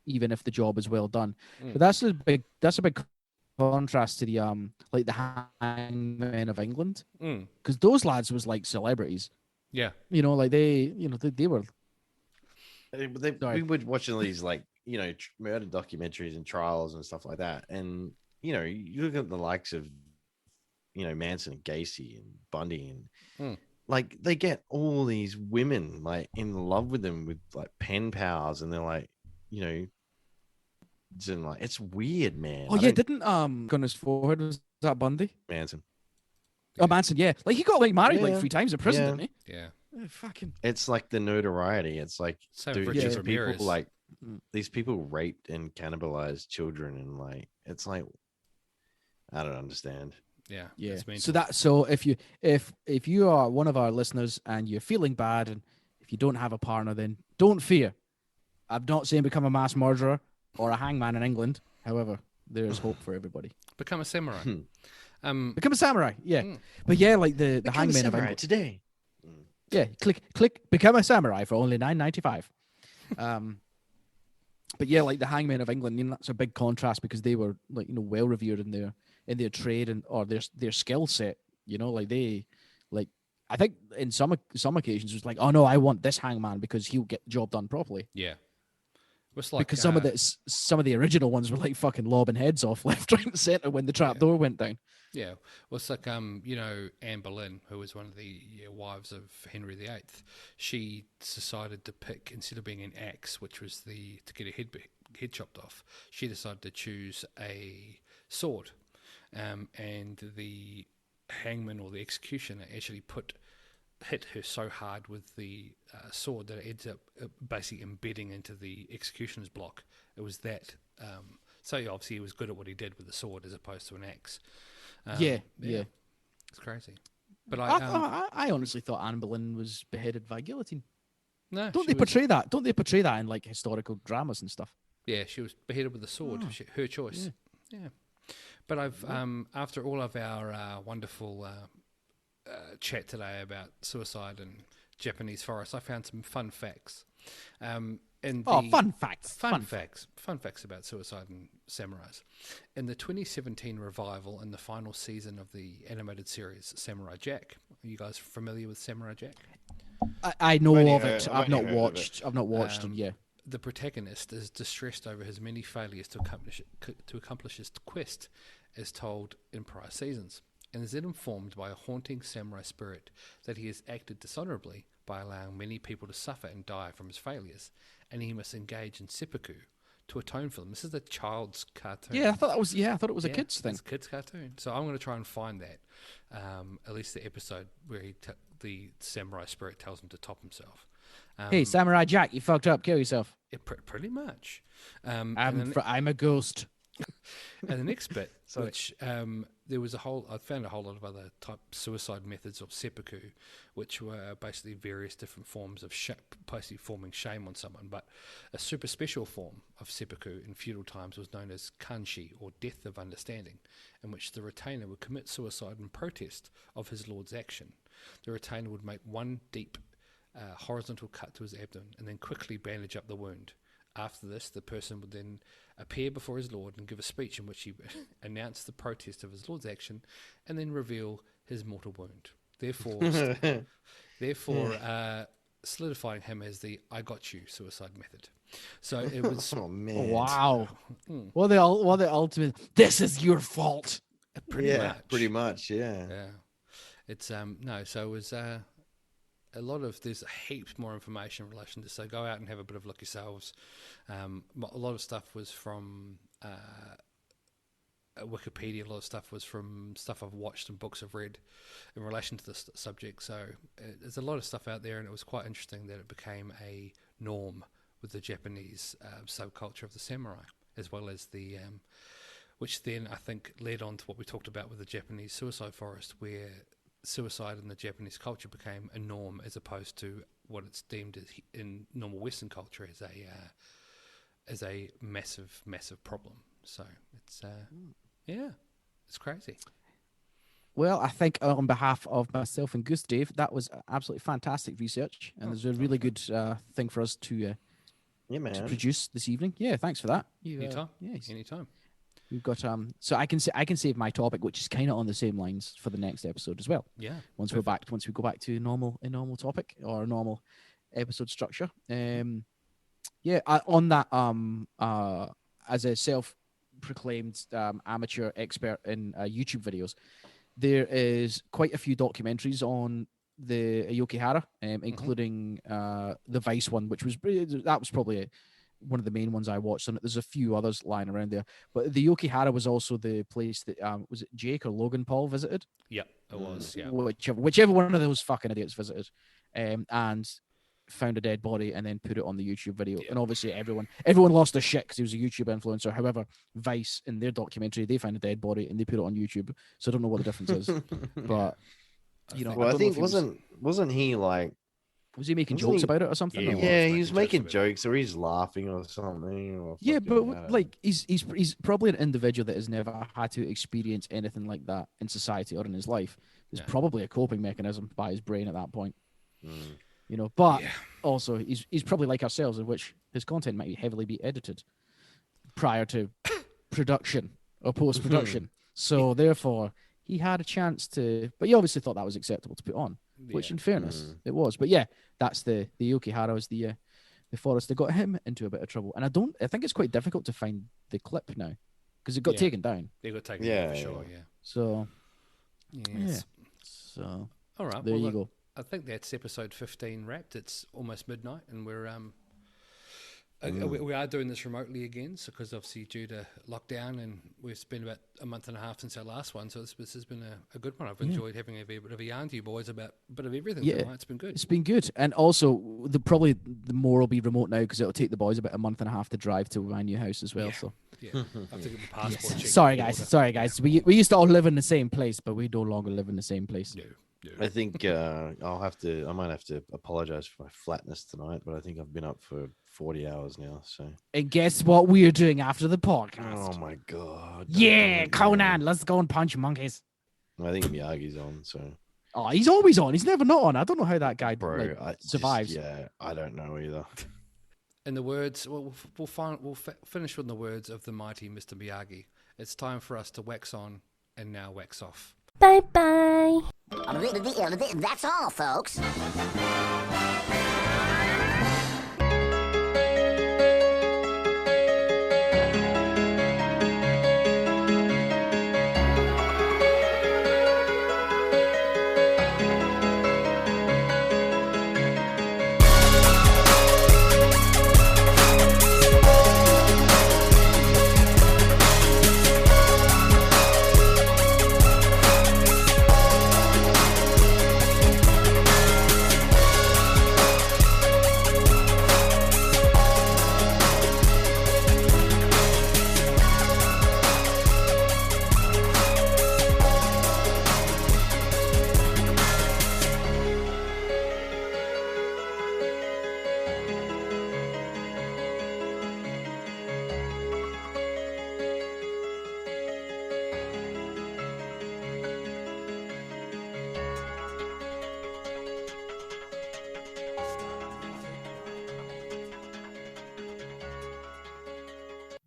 even if the job is well done. But that's a big contrast to the like the hangmen of England, because those lads was like celebrities. Yeah, like they were. We were watching these like murder documentaries and trials and stuff like that, and you look at the likes of Manson and Gacy and Bundy and like they get all these women like in love with them with like pen pals, and they're like it's weird, man. Oh yeah, didn't on his forehead, was that Bundy? Manson. Oh, Manson, yeah. Like he got like married like 3 times in prison, didn't he? Yeah. Fucking. It's like the notoriety. It's like these people raped and cannibalized children, and like it's like I don't understand. Yeah. Yeah. So if you are one of our listeners and you're feeling bad, and if you don't have a partner, then don't fear. I'm not saying become a mass murderer or a hangman in England. However, there is hope for everybody. Become a samurai. Become a samurai. Yeah. But yeah, like the hangman of England today. Yeah, click become a samurai for only $9.95. But yeah, like the hangmen of England, that's a big contrast because they were like well revered in their trade and or their skill set. Like they like I think in some occasions it was like, oh no, I want this hangman because he'll get the job done properly. Yeah. Like, because some of the original ones were like fucking lobbing heads off left, right, and center when the trap door went down. Yeah, well, it's like Anne Boleyn, who was one of the wives of Henry VIII. She decided to pick, instead of being an axe, which was to get a head chopped off, she decided to choose a sword, and the hangman or the executioner actually hit her so hard with the sword that it ends up basically embedding into the executioner's block. It was that. So obviously he was good at what he did with the sword as opposed to an axe. Yeah. It's crazy. But I honestly thought Anne Boleyn was beheaded by guillotine. No, don't they portray that? Don't they portray that in like historical dramas and stuff? Yeah, she was beheaded with a sword. Her choice. Yeah. But I've after all of our wonderful chat today about suicide and Japanese forests, I found some fun facts. Fun facts about suicide and samurais. In the 2017 revival and the final season of the animated series Samurai Jack, are you guys familiar with Samurai Jack? I know of it. I've not watched it. Yeah. The protagonist is distressed over his many failures to accomplish his quest, as told in prior seasons, and is then informed by a haunting samurai spirit that he has acted dishonorably by allowing many people to suffer and die from his failures, and he must engage in seppuku to atone for them. This is a child's cartoon. Yeah, I thought it was a kid's thing. It's a kid's cartoon. So I'm going to try and find that, at least the episode where the samurai spirit tells him to top himself. Hey, Samurai Jack, you fucked up. Kill yourself. Yeah, pretty much. I'm a ghost. And the next bit, which there was I found a whole lot of other type suicide methods of seppuku, which were basically various different forms of basically forming shame on someone. But a super special form of seppuku in feudal times was known as kanshi, or death of understanding, in which the retainer would commit suicide in protest of his lord's action. The retainer would make one deep horizontal cut to his abdomen and then quickly bandage up the wound. After this, the person would then appear before his lord and give a speech in which he announced the protest of his lord's action and then reveal his mortal wound. Therefore, solidifying him as the "I got you" suicide method. So it was. Oh man! Wow. Well, the ultimate. This is your fault. Pretty much. Yeah. It's no. So it was. There's heaps more information in relation to, so go out and have a bit of a look yourselves. A lot of stuff was from Wikipedia, a lot of stuff was from stuff I've watched and books I've read in relation to this subject. So there's a lot of stuff out there, and it was quite interesting that it became a norm with the Japanese subculture of the samurai, as well as the which then I think led on to what we talked about with the Japanese suicide forest, where suicide in the Japanese culture became a norm as opposed to what it's deemed as in normal Western culture as a massive, massive problem. So it's it's crazy. Well, I think on behalf of myself and Goose Dave, that was absolutely fantastic research, and there's a really good thing for us to produce this evening. Yeah, thanks for that. Anytime. Yes. Anytime. We've got so I can save my topic, which is kind of on the same lines for the next episode as well. Yeah. Once we go back to a normal topic or a normal episode structure. On that as a self-proclaimed amateur expert in YouTube videos, there is quite a few documentaries on the Aokigahara, including the Vice one, which was probably one of the main ones I watched. And there's a few others lying around there, but the Aokigahara was also the place that was it Jake or Logan Paul visited? Yeah, it was. Yeah, whichever one of those fucking idiots visited, and found a dead body and then put it on the YouTube video. And obviously everyone lost their shit because he was a YouTube influencer. However, Vice in their documentary, they found a dead body and they put it on YouTube. So I don't know what the difference is, but I think wasn't he like? Was he making jokes about it or something? Yeah, he was making jokes or he's laughing or something. Or but like he's probably an individual that has never had to experience anything like that in society or in his life. It's probably a coping mechanism by his brain at that point. But also he's probably like ourselves, in which his content might heavily be edited prior to production or post-production. So therefore he had a chance to, but he obviously thought that was acceptable to put on, which in fairness it was. But that's the Aokigahara was the forest that got him into a bit of trouble. And I think it's quite difficult to find the clip now because it got taken down. It got taken down for sure, So So all right, there you go. I think that's episode 15 wrapped. It's almost midnight, and we're we are doing this remotely again, so because obviously due to lockdown, and we've spent about a month and a half since our last one. So this has been a good one. I've enjoyed having a bit of a yarn to you boys about a bit of everything. Yeah, tonight. It's been good. It's been good, and also probably the more will be remote now because it'll take the boys about a month and a half to drive to my new house as well. So I have to get the passport. Sorry guys. We used to all live in the same place, but we no longer live in the same place. No. I think I might have to apologize for my flatness tonight, but I think I've been up for 40 hours now. So, and guess what we're doing after the podcast? Oh my god! Yeah, Conan, let's go and punch monkeys. I think Miyagi's on. So, he's always on. He's never not on. I don't know how that guy survives. I don't know either. In the words, we'll finish with the words of the mighty Mr. Miyagi. It's time for us to wax on and now wax off. Bye bye. That's all, folks.